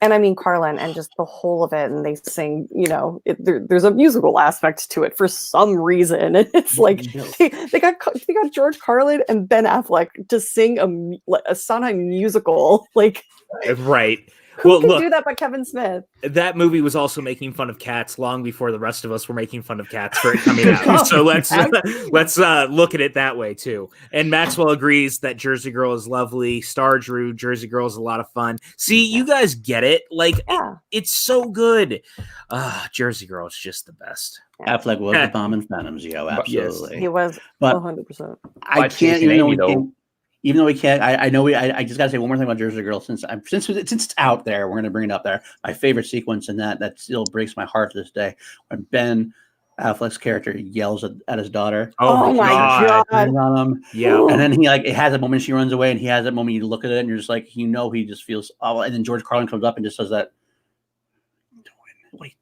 And I mean, Carlin and just the whole of it. And they sing, you know, there's a musical aspect to it for some reason. And it's like they got George Carlin and Ben Affleck to sing a Sondheim musical. Like, right. Who could do that but Kevin Smith? That movie was also making fun of cats long before the rest of us were making fun of cats for it coming out. So let's look at it that way too. And Maxwell agrees that Jersey Girl is lovely. Star Drew, Jersey Girl is a lot of fun. See, you guys get it. Like, it's so good. Jersey Girl is just the best. Affleck was the bomb in Phantoms, absolutely. Yes, he was 100%. I can't even though we can't, I just gotta say one more thing about Jersey Girl since it's out there, we're gonna bring it up there. My favorite sequence in that still breaks my heart to this day when Ben Affleck's character yells at his daughter. Oh my god! On him. Yeah, and then he it has a moment she runs away, and he has that moment you look at it and you're just like he just feels awful. And then George Carlin comes up and just says that. Wait,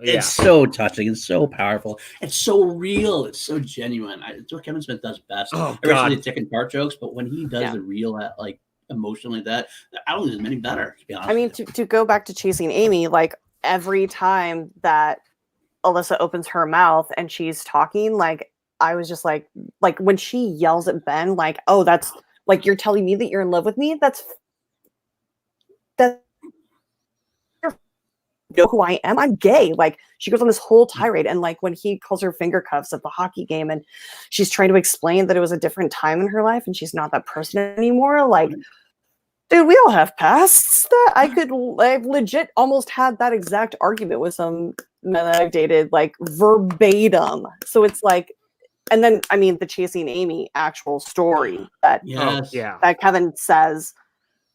it's so touching. It's so powerful. It's so real. It's so genuine. It's what Kevin Smith does best. Everybody's taking part jokes, but when he does the real, like emotion like that, I don't think there's many better. To be honest, I mean, to go back to Chasing Amy, like every time that Alyssa opens her mouth and she's talking, like I was just like when she yells at Ben, like, "Oh, that's like you're telling me that you're in love with me." That's you know who I am? I'm gay. Like she goes on this whole tirade, and like when he calls her finger cuffs at the hockey game, and she's trying to explain that it was a different time in her life, and she's not that person anymore. Like, dude, we all have pasts. That I've legit almost had that exact argument with some men that I've dated, like verbatim. So it's like, and then I mean the Chasing Amy actual story that that Kevin says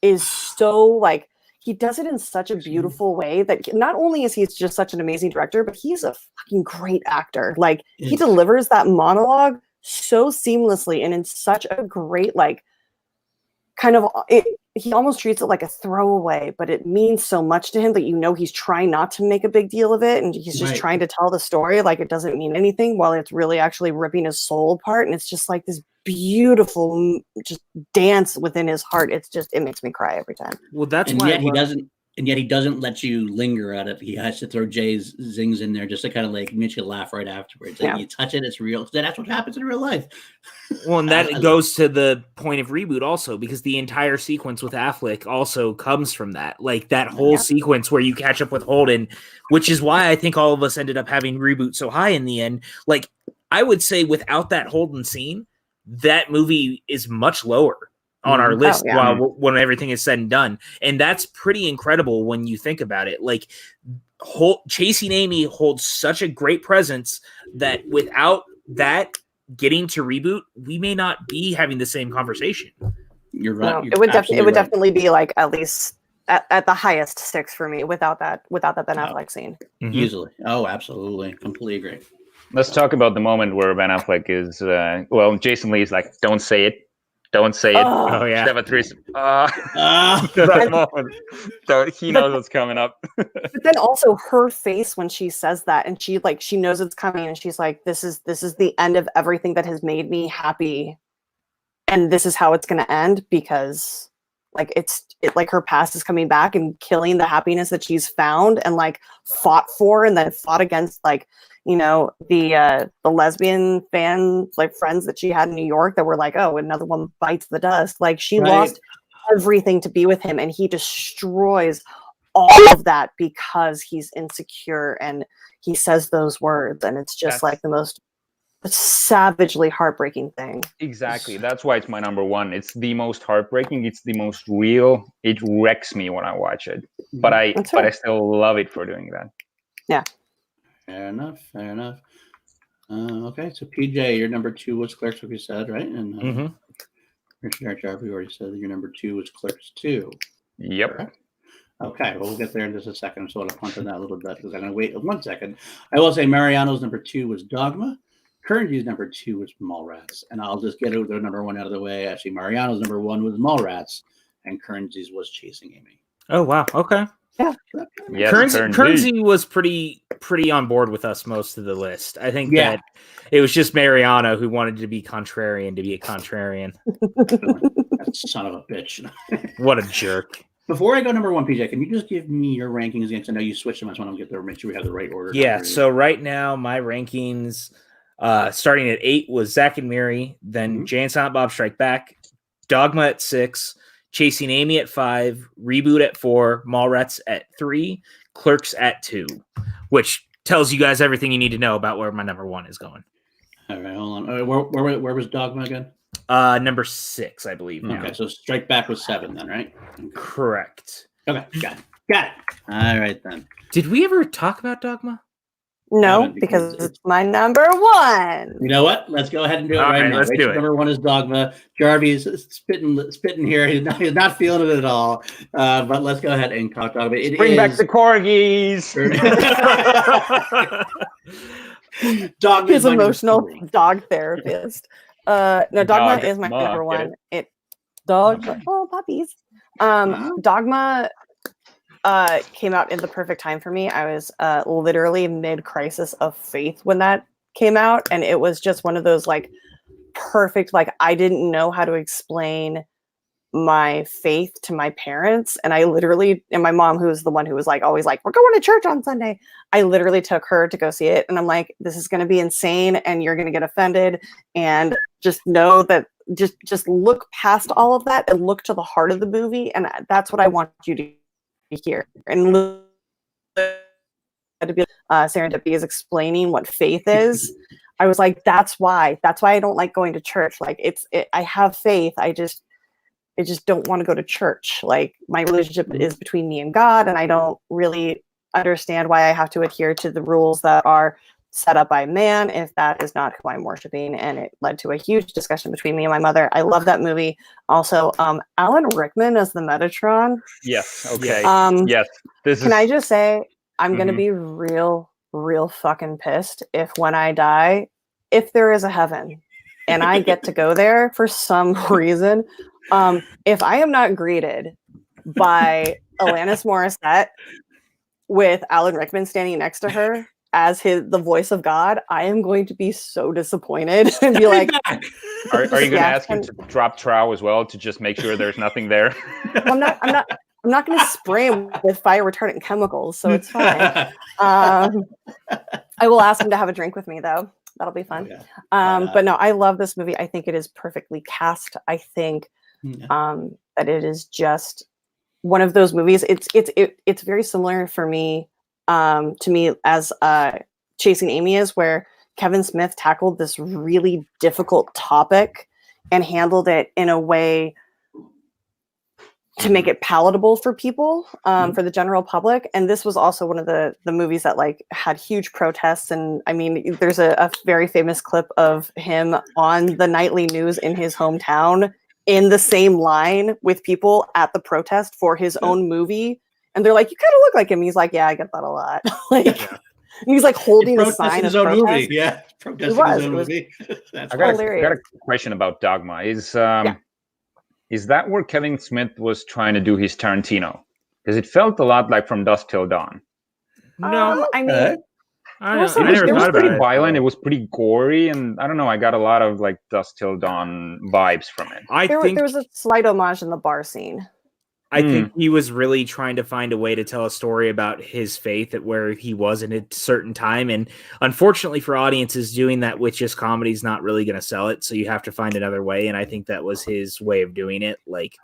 is so like. He does it in such a beautiful way that not only is he just such an amazing director, but he's a fucking great actor. Like he delivers that monologue so seamlessly and in such a great, like kind of, he almost treats it like a throwaway, but it means so much to him that, you know, he's trying not to make a big deal of it. And he's just trying to tell the story like it doesn't mean anything while it's really actually ripping his soul apart. And it's just like this beautiful just dance within his heart. It's just, it makes me cry every time. Well, that's why he doesn't let you linger at it. He has to throw Jay's zings in there just to kind of like make you laugh right afterwards. Like you touch it, it's real. That's what happens in real life. Well, and that goes to the point of Reboot also, because the entire sequence with Affleck also comes from that. Like that whole sequence where you catch up with Holden, which is why I think all of us ended up having Reboot so high in the end. Like I would say without that Holden scene, that movie is much lower on our list when everything is said and done. And that's pretty incredible when you think about it. Like Chasing Amy holds such a great presence that without that getting to Reboot, we may not be having the same conversation. You're right. No, it would definitely be like at least at the highest 6 for me without that Ben Affleck scene. Mm-hmm. Easily. Oh, absolutely. Completely agree. Let's talk about the moment where Ben Affleck is, Jason Lee's like, don't say it. Don't say it. Oh, yeah. Have a threesome. That moment. So he knows what's coming up. But then also her face when she says that, and she knows it's coming, and she's like, this is the end of everything that has made me happy. And this is how it's going to end, because like it's like her past is coming back and killing the happiness that she's found and like fought for, and then fought against like, you know, the lesbian fan like friends that she had in New York that were like, oh, another one bites the dust. Like she lost everything to be with him, and he destroys all of that because he's insecure and he says those words, and it's just like the most savagely heartbreaking thing. Exactly. That's why it's my number one. It's the most heartbreaking. It's the most real. It wrecks me when I watch it, but I still love it for doing that. Yeah. Fair enough. Okay, so PJ, your number 2 was Clerks, like you said, right? And Richard Jarvis, we already said that your number 2 was Clerks 2. Yep. Correct? Okay, well, we'll get there in just a second. So I'll punt on that a little bit because I'm going to wait 1 second. I will say Mariano's number 2 was Dogma. Currency's number 2 was Mallrats. And I'll just get their number 1 out of the way. Actually, Mariano's number 1 was Mallrats, and Currency's was Chasing Amy. Oh, wow. Okay. Yeah. Yes, Currency was pretty on board with us most of the list. I think that it was just Mariano who wanted to be contrarian to be a contrarian. That son of a bitch. What a jerk. Before I go number 1, PJ, can you just give me your rankings again? I know you switched them. I just want to get there, make sure we have the right order. Yeah, so right now my rankings starting at 8 was Zack and Miri, then Jay and Silent Bob Strike Back, Dogma at 6, Chasing Amy at 5, Reboot at 4, Mallrats at 3, Clerks at 2, which tells you guys everything you need to know about where my number 1 is going. All right, hold on. Where was Dogma again? Number 6, I believe. Okay, now. so Strike Back was 7 then, right? Okay. Correct. Okay, got it. All right then. Did we ever talk about Dogma? No, because it's my number 1. You know what? Let's go ahead and do it right now. Let's do it. Number 1 is Dogma. Jarvis spitting here. He's not feeling it at all. But let's go ahead and talk Dogma. Bring back the corgis. Dogma His emotional dog therapist. No, Dogma is my number 1. Oh, puppies. Dogma came out in the perfect time for me. I was literally mid-crisis of faith when that came out, and it was just one of those like perfect, like I didn't know how to explain my faith to my parents, and I literally, and my mom, who was the one who was like always like, we're going to church on Sunday, I literally took her to go see it, and I'm like, this is going to be insane and you're going to get offended, and just know that just look past all of that and look to the heart of the movie, and that's what I want you to hear. And to be Serendipity is explaining what faith is. I was like, that's why I don't like going to church. Like I have faith. I just don't want to go to church. Like my relationship is between me and God, and I don't really understand why I have to adhere to the rules that are set up by man if that is not who I'm worshiping. And it led to a huge discussion between me and my mother. I love that movie. Also, Alan Rickman as the Metatron. Yes. Okay. Yes. Can I just say, I'm going to be real fucking pissed if when I die, if there is a heaven and I get to go there for some reason, if I am not greeted by Alanis Morissette with Alan Rickman standing next to her as the voice of God, I am going to be so disappointed and be like, are you going to ask him to drop trow as well to just make sure there's nothing there? I'm not going to spray him with fire retardant chemicals, so it's fine. I will ask him to have a drink with me, though. That'll be fun. Okay. But no, I love this movie. I think it is perfectly cast. I think that it is just one of those movies. It's very similar for me. To me as Chasing Amy is, where Kevin Smith tackled this really difficult topic and handled it in a way to make it palatable for people, for the general public. And this was also one of the movies that like had huge protests. And I mean, there's a very famous clip of him on the nightly news in his hometown in the same line with people at the protest for his own movie. And they're like, you kind of look like him. He's like, yeah, I get that a lot. He's like holding a sign his of own protest. movie. Yeah, protesting his own movie. I got a question about Dogma. Is that where Kevin Smith was trying to do his Tarantino? Because it felt a lot like From Dusk Till Dawn. No, I mean, it was pretty violent. It was pretty gory, and I don't know. I got a lot of like Dusk Till Dawn vibes from it. There was a slight homage in the bar scene. I think he was really trying to find a way to tell a story about his faith at where he was in a certain time. And unfortunately for audiences, doing that with just comedy is not really going to sell it. So you have to find another way. And I think that was his way of doing it, like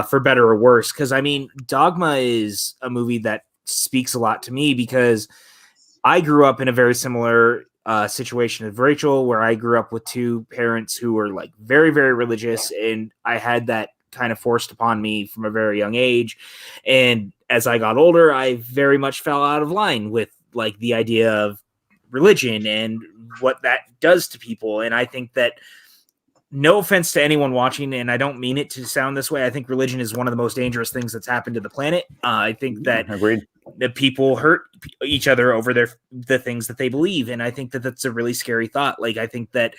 for better or worse. Because, I mean, Dogma is a movie that speaks a lot to me because I grew up in a very similar situation of Rachel, where I grew up with two parents who were like very, very religious. And I had that kind of forced upon me from a very young age, and as I got older, I very much fell out of line with like the idea of religion and what that does to people. And I think that, no offense to anyone watching, and I don't mean it to sound this way, I think religion is one of the most dangerous things that's happened to the planet. I think that people hurt each other over the things that they believe, and I think that that's a really scary thought. Like, I think that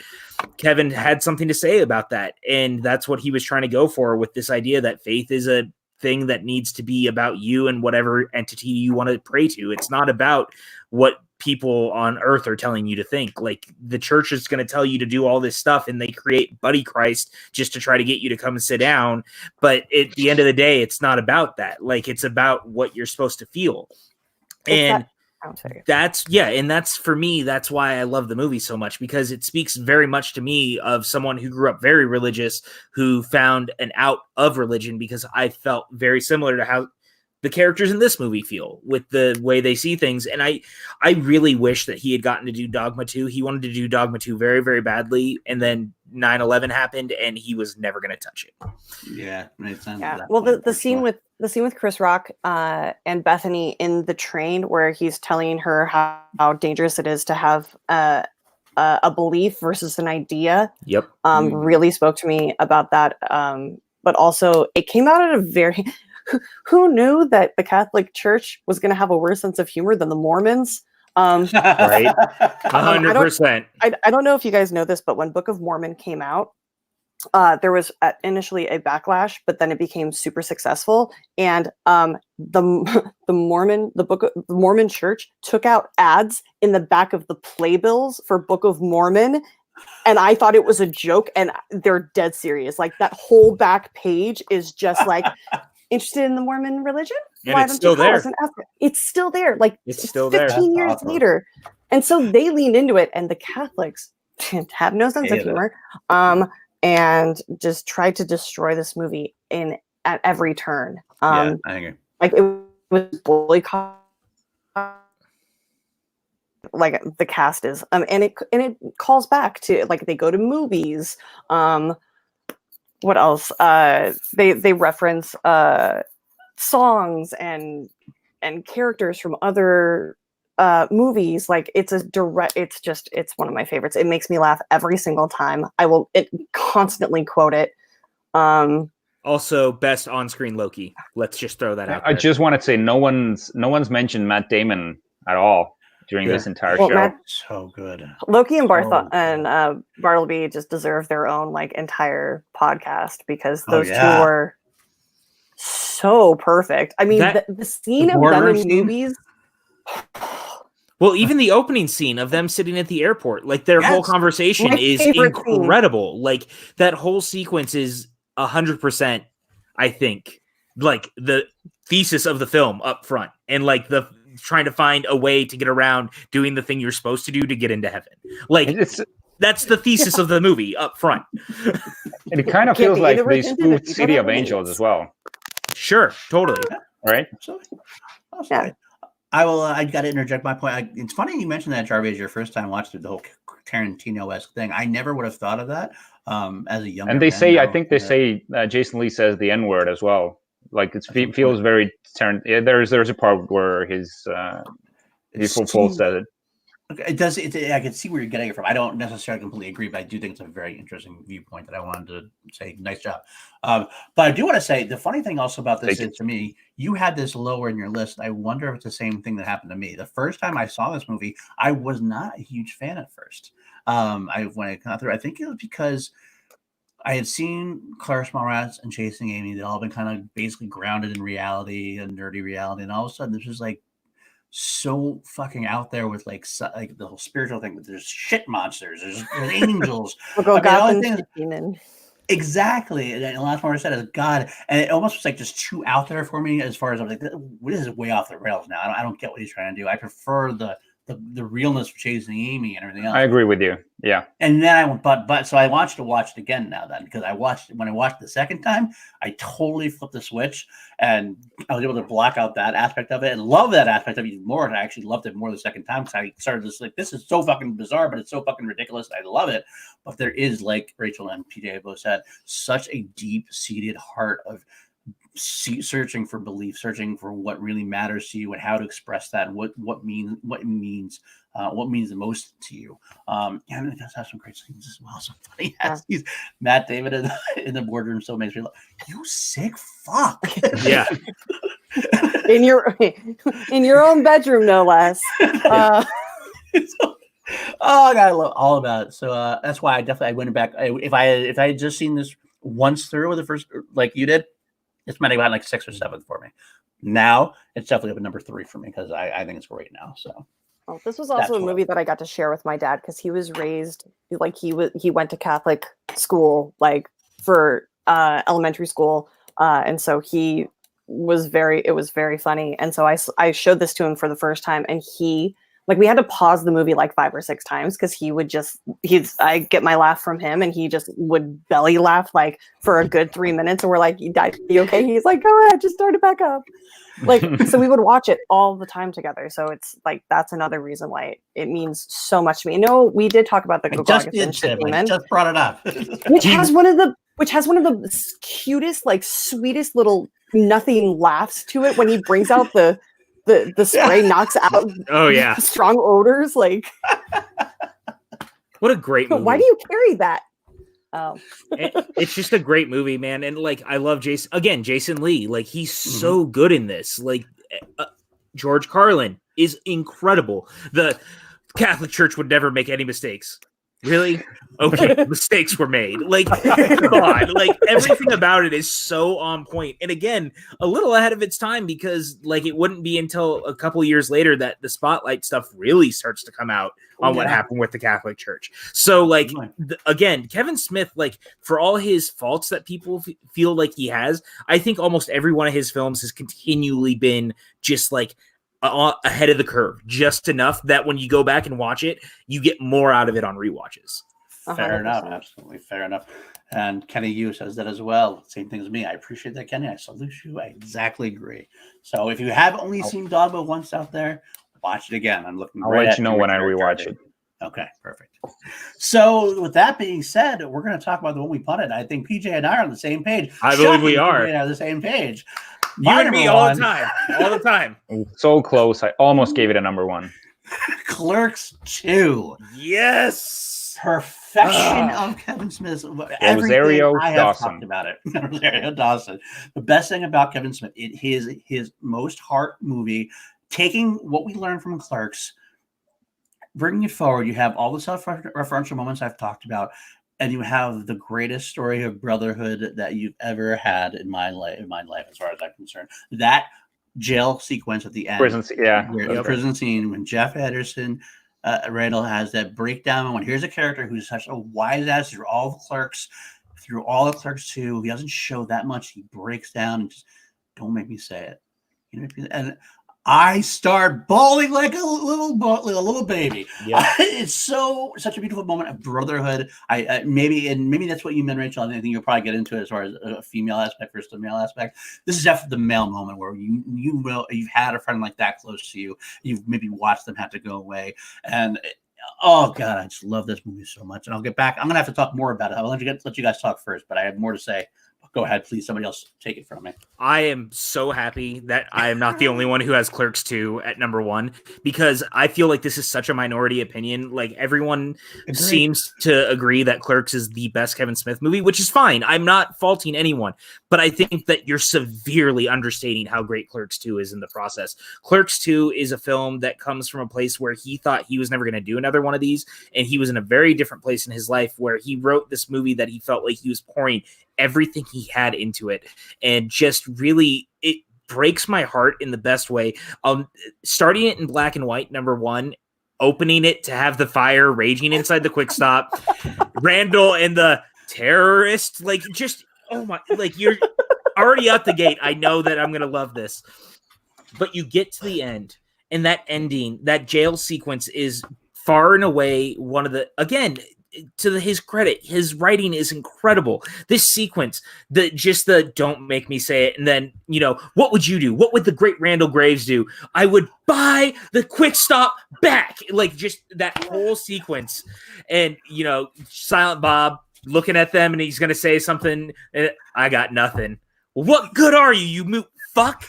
Kevin had something to say about that, and that's what he was trying to go for with this idea that faith is a thing that needs to be about you and whatever entity you want to pray to. It's not about what people on earth are telling you to think. Like, the church is going to tell you to do all this stuff, and they create Buddy Christ just to try to get you to come and sit down. But at the end of the day, it's not about that. Like, it's about what you're supposed to feel. And And that's for me, that's why I love the movie so much, because it speaks very much to me of someone who grew up very religious, who found an out of religion, because I felt very similar to how the characters in this movie feel with the way they see things. And I really wish that he had gotten to do Dogma 2. He wanted to do Dogma 2 very, very badly. And then 9/11 happened and he was never going to touch it. Yeah. Made sense. Yeah. Well, the scene with Chris Rock and Bethany in the train, where he's telling her how dangerous it is to have a belief versus an idea. Yep. Really spoke to me about that. But also it came out at a very, who knew that the Catholic Church was going to have a worse sense of humor than the Mormons? Right. 100%. I don't know if you guys know this, but when Book of Mormon came out, there was initially a backlash, but then it became super successful. And the Mormon Church took out ads in the back of the playbills for Book of Mormon. And I thought it was a joke, and they're dead serious. Like, that whole back page is just like, interested in the Mormon religion? And why it's still there. It's still there. Like, it's still 15 there. years later. And so they leaned into it, and the Catholics have no sense of humor. And just tried to destroy this movie at every turn. I agree. Like, it was fully like the cast is, and it calls back to, like, they go to movies. What else? They reference songs and characters from other movies. Like, it's one of my favorites. It makes me laugh every single time. I will constantly quote it. Also, best on-screen Loki. Let's just throw that out there. I just want to say no one's mentioned Matt Damon at all during this entire show. So good. Loki and Bartleby just deserve their own, like, entire podcast, because those two were so perfect. I mean, the scene of them in movies. Well, even the opening scene of them sitting at the airport, like, their whole conversation is incredible. Scene. Like, that whole sequence is 100%, I think, like, the thesis of the film up front, and, like, the trying to find a way to get around doing the thing you're supposed to do to get into heaven. Like, that's the thesis of the movie up front. And it kind of feels like they spoofed City of Angels as well. Sure, totally. Right? Yeah. I got to interject my point. It's funny you mentioned that, Jarvis, your first time watching the whole Tarantino-esque thing. I never would have thought of that as a young. And they say, I think they say Jason Lee says the N-word as well. Like, it feels very there's a part where his full said it. It does. I can see where you're getting it from. I don't necessarily completely agree, but I do think it's a very interesting viewpoint that I wanted to say. Nice job. But I do want to say the funny thing also about this is, to me, you had this lower in your list. I wonder if it's the same thing that happened to me. The first time I saw this movie, I was not a huge fan at first. When I got through, I think it was because I had seen Clarice Mallrats and Chasing Amy. They'd all been kind of basically grounded in reality and nerdy reality. And all of a sudden, this was like so fucking out there with like the whole spiritual thing. There's shit monsters. There's angels. Exactly. And the last one I said is God. And it almost was like just too out there for me, as far as I'm like, this is way off the rails now. I don't get what he's trying to do. I prefer the realness of Chasing Amy and everything else. I agree with you. Yeah. And then I went, but so I watched it again now then, because when I watched the second time, I totally flipped the switch and I was able to block out that aspect of it and love that aspect of it even more. And I actually loved it more the second time, because I started to like, this is so fucking bizarre, but it's so fucking ridiculous. I love it. But there is, like Rachel and PJ both said, such a deep-seated heart of searching for belief, searching for what really matters to you and how to express that, and what means the most to you. And it does have some great scenes as well. So funny. He's Matt Damon in the boardroom still makes me laugh. You sick fuck. Yeah. in your own bedroom, no less. I gotta love all about it. So that's why I went back. If I had just seen this once through with the first, like you did, it's might have gotten like 6 or 7 for me. Now it's definitely up at number 3 for me, because I think it's great now. So this was also a movie that I got to share with my dad, because he was raised like he went to Catholic school, like for elementary school, and so he was very funny. And so I showed this to him for the first time, and we had to pause the movie like 5 or 6 times because I get my laugh from him, and he just would belly laugh like for a good 3 minutes. And we're like, you okay? He's like, go ahead, just start it back up. Like, so we would watch it all the time together. So it's like, that's another reason why it means so much to me. No, we did talk about the just brought it up. which has one of the cutest, like sweetest little nothing laughs to it when he brings out the spray, knocks out strong odors. Like, what a great movie. Why do you carry that? Oh, it's just a great movie, man. And like, I love Jason Lee. Like, he's so good in this. Like, George Carlin is incredible. The Catholic Church would never make any mistakes. Really? Okay, mistakes were made. Like, come on. Like, everything about it is so on point. And again, a little ahead of its time, because like it wouldn't be until a couple years later that the spotlight stuff really starts to come out on what happened with the Catholic Church. So like, again, Kevin Smith, like, for all his faults that people feel like he has, I think almost every one of his films has continually been just like ahead of the curve, just enough that when you go back and watch it, you get more out of it on rewatches. Fair enough. Absolutely fair enough. And Kenny Yu says that as well. Same thing as me. I appreciate that, Kenny. I salute you. I exactly agree. So if you have only seen Dogma once out there, watch it again. I'll let you know when I rewatch it. Okay, perfect. So with that being said, we're going to talk about the one we punted. I think PJ and I are on the same page. I believe we are. PJ and I are on the same page. You and me all the time. All the time. So close. I almost gave it a number 1. Clerks 2. Yes. Perfection of Kevin Smith. Rosario I have Dawson. talked about it. Rosario Dawson. The best thing about Kevin Smith, his most heart movie, taking what we learned from Clerks, bringing it forward. You have all the self-referential moments I've talked about, and you have the greatest story of brotherhood that you've ever had in my life, as far as I'm concerned. That jail sequence at the end, prison scene when Jeff Ederson, Randall has that breakdown. When here's a character who's such a wise ass through all the Clerks 2, he doesn't show that much. He breaks down and just, don't make me say it. You know, and I start bawling like a little baby. Yeah. It's such a beautiful moment of brotherhood. Maybe that's what you meant, Rachel. I think you'll probably get into it as far as a female aspect versus the male aspect. This is definitely the male moment where you've had a friend like that close to you. You've maybe watched them have to go away, and oh god, I just love this movie so much. And I'll get back. I'm gonna have to talk more about it. I'll let you guys talk first, but I have more to say. Go ahead, please. Somebody else take it from me. I am so happy that I am not the only one who has Clerks 2 at number 1, because I feel like this is such a minority opinion. Like, everyone seems to agree that Clerks is the best Kevin Smith movie, which is fine. I'm not faulting anyone, but I think that you're severely understating how great Clerks 2 is in the process. Clerks 2 is a film that comes from a place where he thought he was never going to do another one of these, and he was in a very different place in his life where he wrote this movie that he felt like he was pouring everything he had into it, and just really, it breaks my heart in the best way. Starting it in black and white, number 1, opening it to have the fire raging inside the quick stop, Randall and the terrorist, like, just, oh my, like, you're already out the gate. I know that I'm gonna love this, but you get to the end, and that ending, that jail sequence is far and away one of the, again, to his credit, his writing is incredible. This sequence, the don't make me say it, and then, you know, what would you do? What would the great Randall Graves do? I would buy the quick stop back. Like, just that whole sequence, and, you know, Silent Bob looking at them, and he's gonna say something. I got nothing. What good are you, you moot fuck?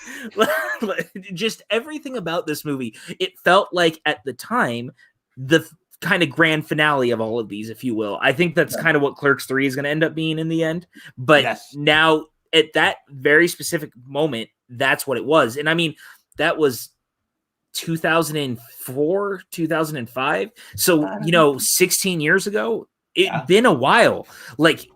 Just everything about this movie. It felt like at the time the kind of grand finale of all of these, if you will. I think that's kind of what Clerks 3 is going to end up being in the end. But now, at that very specific moment, that's what it was. And I mean, that was 2004, 2005. So, you know, 16 years ago, it's been a while. Like,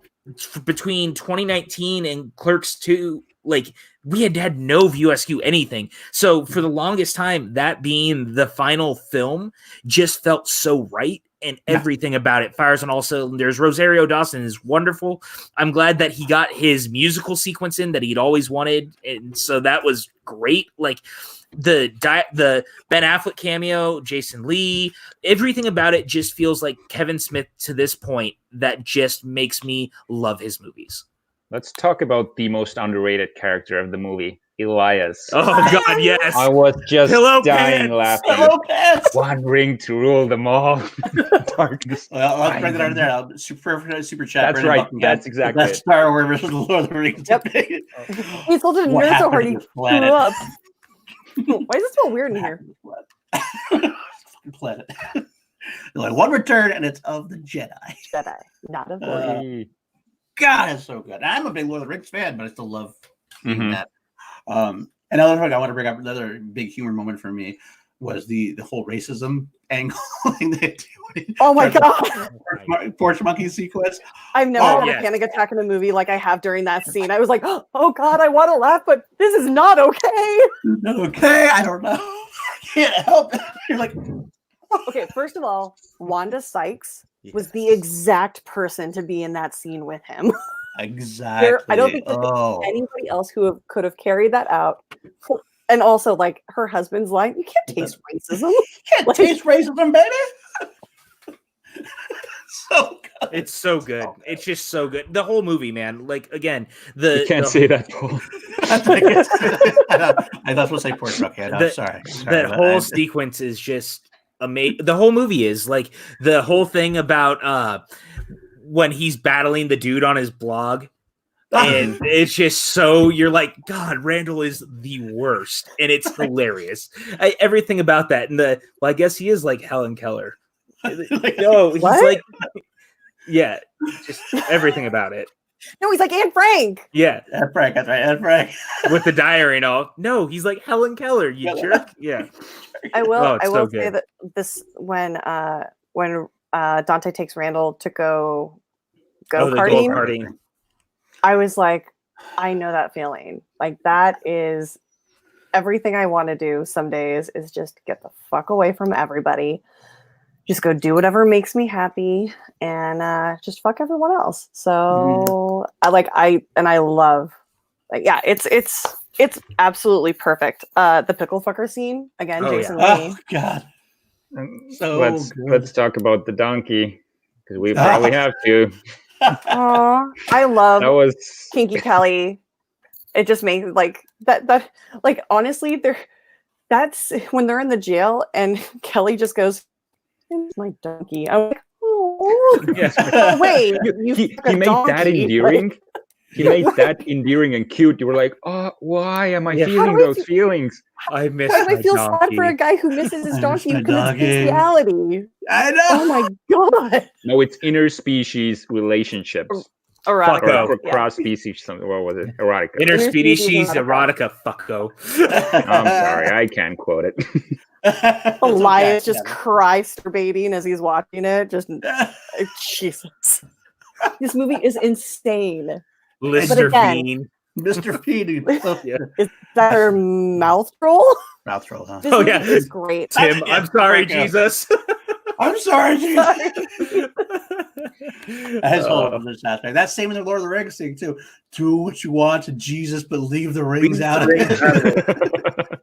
between 2019 and Clerks 2, like, we had no View Askew anything. So for the longest time, that being the final film just felt so right. and everything about it fires on all cylinders. Rosario Dawson is wonderful. I'm glad that he got his musical sequence in that he'd always wanted, and so that was great. Like the Ben Affleck cameo, Jason Lee, everything about it just feels like Kevin Smith to this point that just makes me love his movies. Let's talk about the most underrated character of the movie, Elias. Oh God, yes! I was just Pillow dying pants. laughing. Pillow pants. One ring to rule them all. Darkness. Well, I'll bring that over there. I'll super chat. That's right. That's exactly it. Star Wars versus the Lord of the Rings. Yep. He told it nerd so hard he threw up. Why does it smell weird in here? Planet. Like one return, and it's of the Jedi. Jedi, not of the God, it's so good. I'm a big Lord of the Rings fan, but I still love that. Another thing I want to bring up, another big humor moment for me was the whole racism angle. Oh my God. Porch monkey sequence. I've never had a panic attack in a movie like I have during that scene. I was like, oh God, I want to laugh, but this is not okay. Okay, I don't know. I can't help it. You're like, okay, first of all, Wanda Sykes was the exact person to be in that scene with him. Exactly. I don't think there's anybody else who could have carried that out. And also, like, her husband's line, you can't taste racism. You can't taste racism, baby. So good. It's so good. It's just so good. The whole movie, man. Like, again, you can't say that, Paul. I thought supposed to say porch monkey. I'm sorry. That whole sequence is just amazing. The whole movie is like the whole thing about when he's battling the dude on his blog, and it's just so you're like, God, Randall is the worst, and it's hilarious. Everything about that, and I guess he is like Helen Keller. No, he's like, yeah, just everything about it. No, he's like Anne Frank. Yeah, Anne Frank. That's right, Anne Frank. With the diary and all. No, he's like Helen Keller. You jerk. Yeah. I will. Oh, I will so say that this when Dante takes Randall to go karting. I was like, I know that feeling. Like that is everything I want to do some days is just get the fuck away from everybody. Just go do whatever makes me happy and just fuck everyone else. So I love it's absolutely perfect. The pickle fucker scene again, Jason Lee. Oh God. Let's talk about the donkey because we probably have to. I love that was Kinky Kelly. It just makes like that honestly that's when they're in the jail and Kelly just goes, my donkey. I'm like, oh, yes. Oh, wait, he made that endearing. He made that endearing and cute. You were like, oh, why am I feeling those feelings? I miss. Why do I feel sad for a guy who misses his donkey because it's bestiality? I know. Oh my God. No, it's interspecies relationships. Erotica. Or cross species. Something. What was it? Erotica. Interspecies erotica. Fucko. I'm sorry, I can't quote it. Elias just cries baiting as he's watching it. Just Jesus. This movie is insane. Mr. Bean. Mr. Bean. Is that her mouth roll? Mouth roll, huh? This movie is great. Tim, I'm sorry, Jesus. I'm sorry, Jesus. His whole this aspect. That's same in the Lord of the Rings thing too. Do what you want to Jesus, but leave the rings out of it.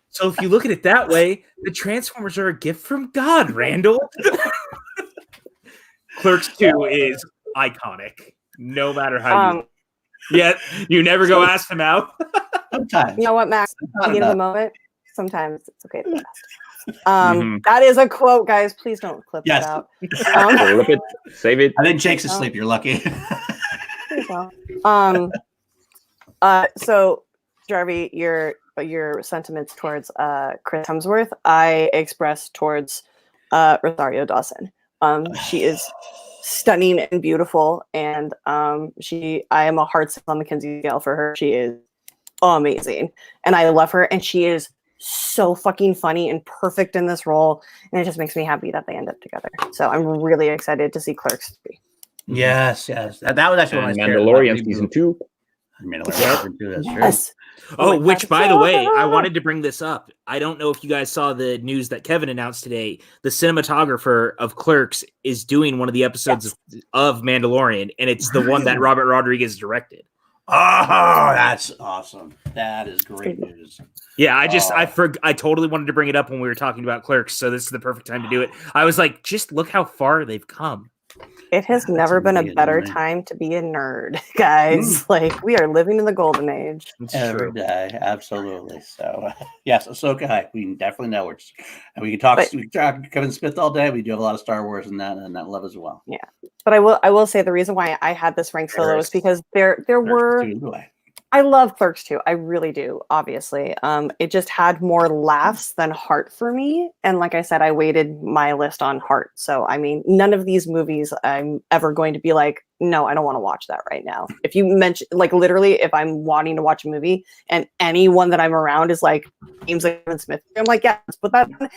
So if you look at it that way, the Transformers are a gift from God, Randall. Clerks 2 is iconic, no matter how you never go ask him out. Sometimes. You know what, Max? At the end of the moment, sometimes it's okay to ask. That is a quote, guys. Please don't clip that out. Flip it, save it. I think Jake's asleep. You're lucky. So, Jarvie, your sentiments towards Chris Hemsworth, I express towards Rosario Dawson. She is stunning and beautiful, and I am a hard sell on Mackenzie scale for her. She is amazing, and I love her, and she is so fucking funny and perfect in this role, and it just makes me happy that they end up together. So I'm really excited to see Clerks 3. Yes. That was actually one of my Mandalorian season 2. Mandalorian season 2. That's true. Yes. Oh, which, by the way, I wanted to bring this up. I don't know if you guys saw the news that Kevin announced today. The cinematographer of Clerks is doing one of the episodes of Mandalorian, and it's the one that Robert Rodriguez directed. Oh, that's awesome. That is great news. Yeah, I totally wanted to bring it up when we were talking about Clerks, so this is the perfect time to do it. I was like, just look how far they've come. It has never been a better time to be a nerd, guys. Like, we are living in the golden age. Every day, absolutely. So, yes, Ahsoka High. We definitely know it. And we can talk Kevin Smith all day. We do have a lot of Star Wars in that love as well. Yeah. But I will say the reason why I had this ranked so low is because there were... I love Clerks too. I really do, obviously. It just had more laughs than heart for me. And like I said, I weighted my list on heart. So, I mean, none of these movies I'm ever going to be like, no, I don't want to watch that right now. If you mention, like, literally, if I'm wanting to watch a movie and anyone that I'm around is like, James Kevin Smith, I'm like, yeah, let's put that in. And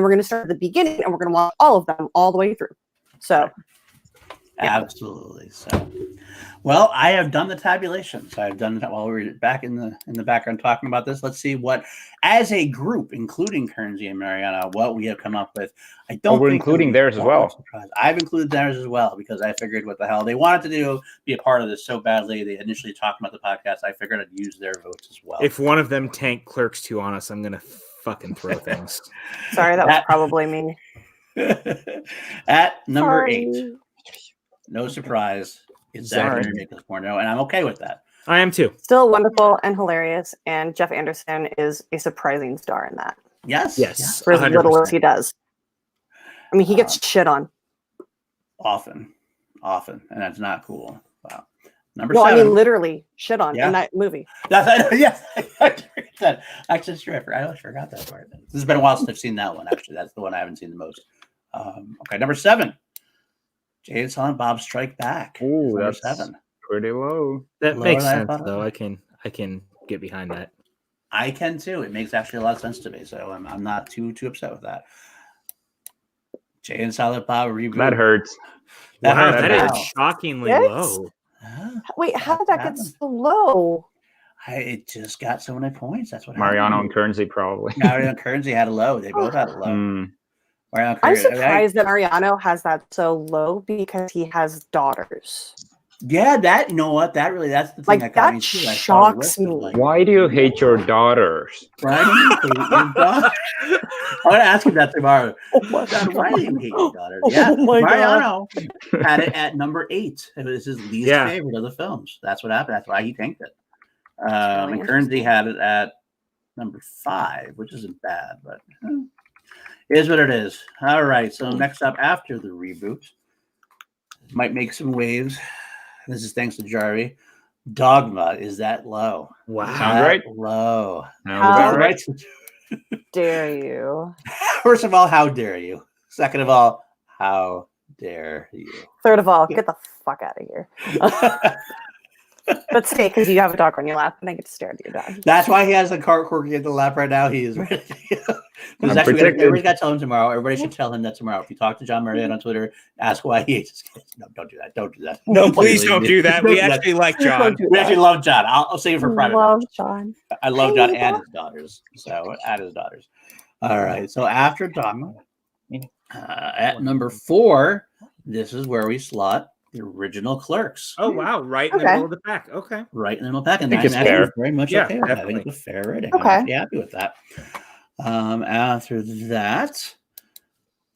we're going to start at the beginning and we're going to watch all of them all the way through. So, yeah. Absolutely. So, well, I have done the tabulations. I've done that while we were back in the background talking about this. Let's see what, as a group, including Kernsey and Mariana, what we have come up with. I don't. We're including theirs as well. I've included theirs as well because I figured what the hell they wanted to be a part of this so badly. They initially talked about the podcast. I figured I'd use their votes as well. If one of them tanked Clerks 2 on us, I'm gonna fucking throw things. Sorry, that was probably me. At number 8, no surprise. It's Zachary Nicholas Porno, and I'm okay with that. I am too. Still wonderful and hilarious, and Jeff Anderson is a surprising star in that. Yes. For as little as he does. I mean, he gets shit on. Often, and that's not cool. Wow. Number 7. I mean, literally shit on in that movie. Yes, I forgot that. Actually, it's true. I forgot that part. This has been a while since I've seen that one. Actually, that's the one I haven't seen the most. Okay, number 7. Jay and Silent Bob Strike Back. Oh, that's 7. Pretty low. That makes sense, though. I can get behind that. I can too. It makes actually a lot of sense to me, so I'm not too upset with that. Jay and Silent Bob reboot. That hurts. That is shockingly low. Wait, how did that get so low? It just got so many points. That's what Mariano and Kernsey probably. Mariano and Kernsey had a low. They both had a low. I'm surprised that Mariano has that so low because he has daughters. Yeah, that's the thing that got me too. Shocks me. Why do you hate your daughters? Why do you hate your daughters? I'm gonna ask him that tomorrow. Why do you hate your daughters? Yeah, Mariano had it at number 8. It was his least favorite of the films. That's what happened. That's why he tanked it. And Kernsey had it at number 5, which isn't bad, but it is what it is. All right. So next up after the reboot, might make some waves. This is thanks to Jarvi. Dogma is that low? Wow. Sounds right. Low. How dare you? First of all, how dare you? Second of all, how dare you? Third of all, get the fuck out of here. But stay, because you have a dog on your lap, and I get to stare at your dog. That's why he has the car quirky at the lap right now. He is ready. Everybody's got to tell him tomorrow. Everybody should tell him that tomorrow. If you talk to John Mariette on Twitter, ask why he hates his kids. No, don't do that. Don't do that. No, please don't do that. We actually like John. We actually love John. I'll save it for private. Love John. I love John and his daughters. So, and his daughters. All right. So after Dogma, at number 4, this is where we slot the original Clerks. Oh wow! Right in the middle of the pack. Okay. Right in the middle of the pack, and I think it's fair. Very much okay with that. I think it's a fair rating. Okay. I'm happy with that. After that,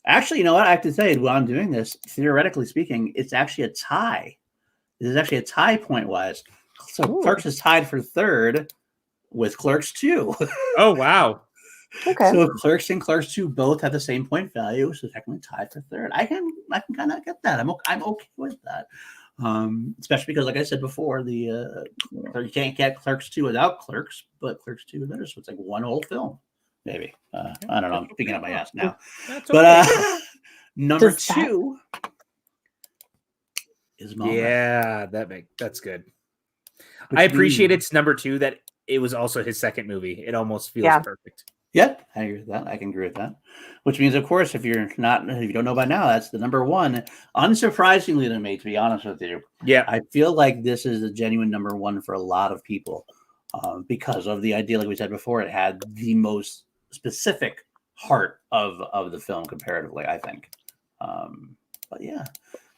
actually, you know what? I have to say, while I'm doing this, theoretically speaking, it's actually a tie. This is actually a tie point wise. So Clerks is tied for 3rd with Clerks 2. Oh wow! Okay. So Clerks and Clerks 2 both have the same point value, so technically tied for 3rd. I can kind of get that. I'm okay with that. Especially because, like I said before, you can't get Clerks 2 without Clerks, but Clerks 2 is better, so it's like one whole film, maybe. I don't know. I'm picking up my ass now. But number 2 is Mama. Yeah, that's good. I appreciate it's number 2 that it was also his second movie. It almost feels perfect. Yeah, I agree with that. I can agree with that. Which means, of course, if you don't know by now, that's the number 1. Unsurprisingly to me, to be honest with you. Yeah. I feel like this is a genuine number 1 for a lot of people. because of the idea, like we said before, it had the most specific heart of the film comparatively, I think. But yeah.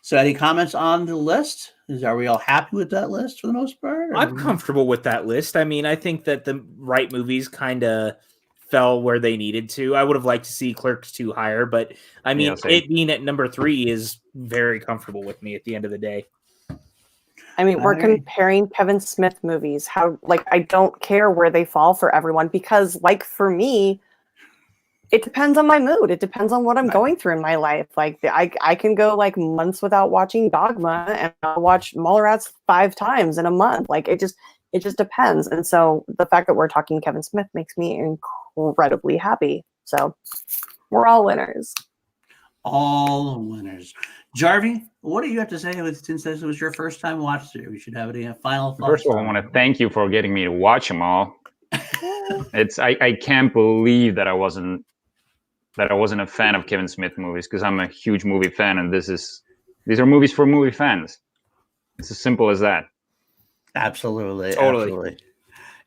So any comments on the list? Are we all happy with that list for the most part? I'm comfortable with that list. I mean, I think that the right movies kind of fell where they needed to. I would have liked to see Clerks 2 higher, but I mean, it being at number 3 is very comfortable with me at the end of the day. I mean, we're comparing Kevin Smith movies. How, like, I don't care where they fall for everyone because, like, for me, it depends on my mood. It depends on what I'm going through in my life. Like, I can go like months without watching Dogma, and I'll watch Mallrats 5 times in a month. Like, it just depends. And so the fact that we're talking Kevin Smith makes me incredibly happy. So we're all winners. All winners. Jarvie, what do you have to say since this was your first time watching it? We should have any final thoughts. First of all, I want to thank you for getting me to watch them all. I can't believe that I wasn't a fan of Kevin Smith movies, because I'm a huge movie fan, and these are movies for movie fans. It's as simple as that. Absolutely. Totally. Absolutely.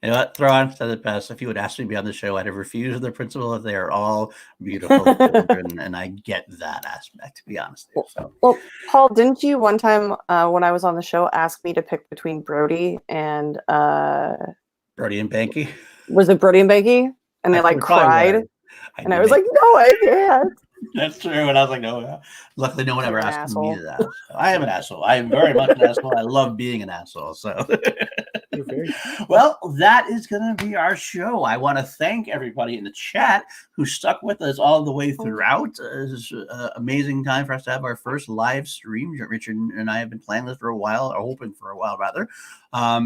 You know what? Thrawn said it best. If you would ask me to be on the show, I'd have refused the principle that they are all beautiful children, and I get that aspect, to be honest. So. Well, Paul, didn't you one time when I was on the show ask me to pick between Brody and Brody and Banky? Was it Brody and Banky? And they like cried. And I was like, no, I can't. That's true. And I was like, no. Luckily, no one ever asked me that. So I am an asshole. I am very much an asshole. I love being an asshole. So, well, that is going to be our show. I want to thank everybody in the chat who stuck with us all the way throughout. It's an amazing time for us to have our first live stream. Richard and I have been planning this for a while, or hoping for a while, rather. I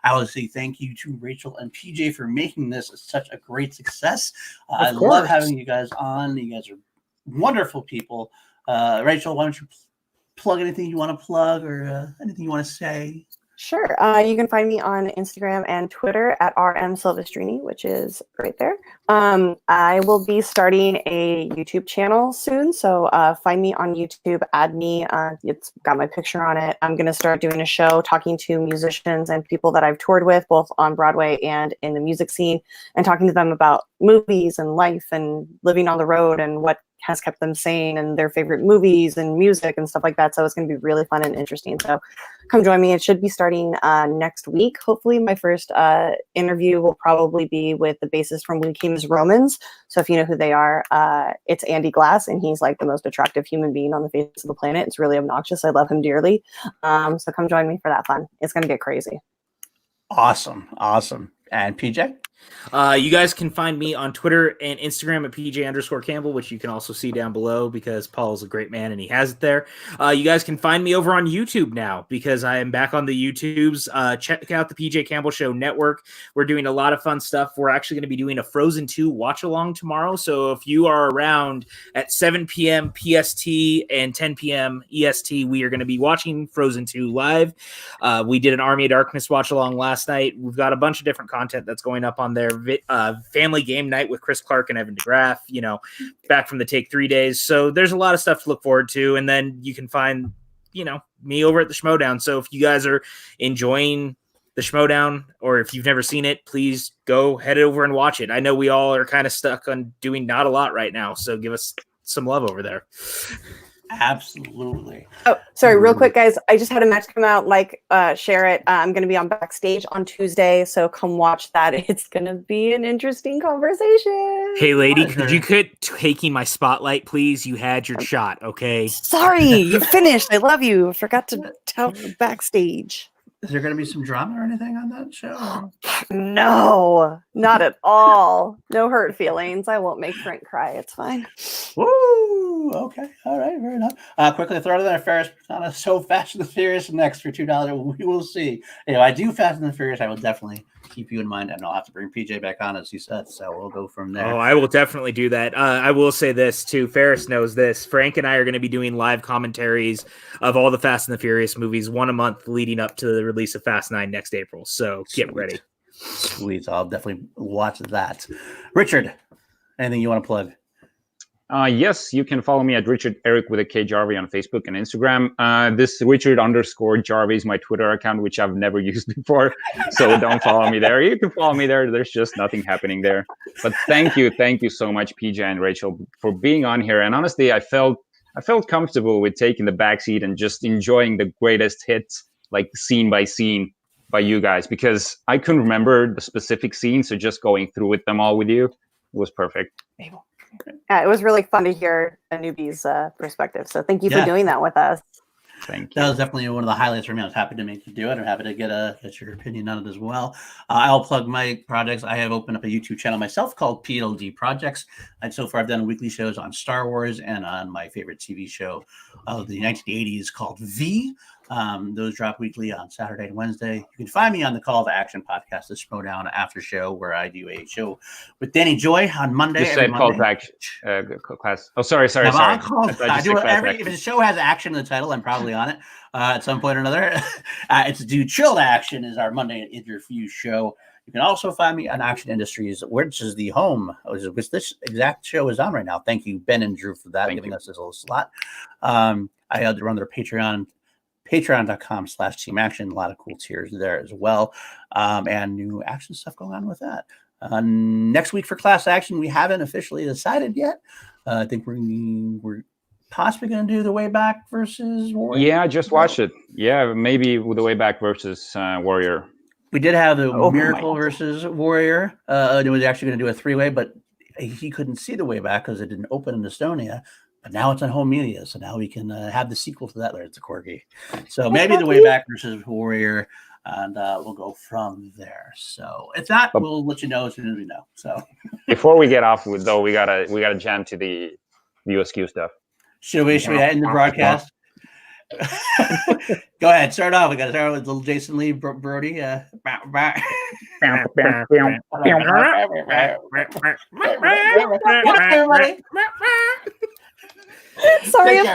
want to say thank you to Rachel and PJ for making this such a great success. I love having you guys on. You guys are wonderful people. Rachel, why don't you plug anything you want to plug, or anything you want to say? Sure. You can find me on Instagram and Twitter at RM Silvestrini, which is right there. I will be starting a YouTube channel soon. So find me on YouTube, add me. It's got my picture on it. I'm going to start doing a show talking to musicians and people that I've toured with, both on Broadway and in the music scene, and talking to them about movies and life and living on the road and what has kept them sane and their favorite movies and music and stuff like that. So it's going to be really fun and interesting. So come join me. It should be starting next week. Hopefully my first interview will probably be with the bassist from We Came as Romans. So if you know who they are, it's Andy Glass, and he's like the most attractive human being on the face of the planet. It's really obnoxious. I love him dearly. So come join me for that fun. It's going to get crazy. Awesome. And PJ? You guys can find me on Twitter and Instagram at PJ_Campbell, which you can also see down below because Paul's a great man and he has it there. You guys can find me over on YouTube now because I am back on the YouTubes. Check out the PJ Campbell Show Network. We're doing a lot of fun stuff. We're actually going to be doing a Frozen 2 watch along tomorrow. So if you are around at 7 p.m. PST and 10 p.m. EST, we are going to be watching Frozen 2 live. We did an Army of Darkness watch along last night. We've got a bunch of different content that's going up on there. Family game night with Chris Clark and Evan DeGraff, back from the Take 3 days. So there's a lot of stuff to look forward to. And then you can find, me over at the Schmodown. So if you guys are enjoying the Schmodown, or if you've never seen it, please go head over and watch it. I know we all are kind of stuck on doing not a lot right now. So give us some love over there. Absolutely. Oh, sorry, real quick, guys. I just had a match come out. Share it. I'm going to be on Backstage on Tuesday, so come watch that. It's going to be an interesting conversation. Hey, lady, could you quit taking my spotlight, please? You had your shot, okay? Sorry, you finished. I love you. I forgot to tell Backstage. Is there going to be some drama or anything on that show? No, not at all. No hurt feelings. I won't make Frank cry. It's fine. Woo! Okay. All right. Fair enough. Quickly throw it in there. Ferris on So Fast and the Furious next for $2. We will see. I do Fast and the Furious. I will definitely keep you in mind, and I'll have to bring PJ back on, as he said. So we'll go from there. Oh, I will definitely do that. I will say this too. Ferris knows this. Frank and I are going to be doing live commentaries of all the Fast and the Furious movies, one a month leading up to the release of Fast 9 next April. So get ready. Sweet. I'll definitely watch that. Richard, anything you want to plug? Yes, you can follow me at Richard Eric with a K Jarvie on Facebook and Instagram. This Richard_Jarvie is my Twitter account, which I've never used before. So don't follow me there. You can follow me there. There's just nothing happening there. But thank you so much, PJ and Rachel, for being on here. And honestly, I felt comfortable with taking the backseat and just enjoying the greatest hits, like scene by scene, by you guys, because I couldn't remember the specific scenes. So just going through with them all with you was perfect. Yeah, it was really fun to hear a newbie's perspective. So thank you for doing that with us. Thank you. That was definitely one of the highlights for me. I was happy to make you do it. I'm happy to get your opinion on it as well. I'll plug my projects. I have opened up a YouTube channel myself called PLD Projects. And so far, I've done weekly shows on Star Wars and on my favorite TV show of the 1980s called V. Those drop weekly on Saturday and Wednesday. You can find me on the Call to Action podcast, the Schmodown After Show, where I do a show with Danny Joy on Monday. You said Call to Action class. Oh, sorry. If the show has action in the title, I'm probably on it at some point or another. It's Do Chill to Action is our Monday interview show. You can also find me on Action Industries, which is the home, which this exact show is on right now. Thank you, Ben and Drew, for that, giving us this little slot. I had to run their Patreon. Patreon.com/Team Action. A lot of cool tiers there as well. And new action stuff going on with that. Next week for Class Action, we haven't officially decided yet. I think we're possibly going to do the Way Back versus Warrior. Yeah, I just watched it. Yeah, maybe with the Way Back versus Warrior. We did have the Miracle versus Warrior. It was actually going to do a 3-way, but he couldn't see the Way Back because it didn't open in Estonia. But now it's on home media, so now we can have the sequel to that. There, it's a corgi. So maybe the Way Back versus Warrior, and we'll go from there. So if not, we'll let you know as soon as we know. So before we get off with though, we gotta jam to the USQ stuff. Should we end the broadcast? Go ahead, start off. We got to start with little Jason Lee Brody. Sorry.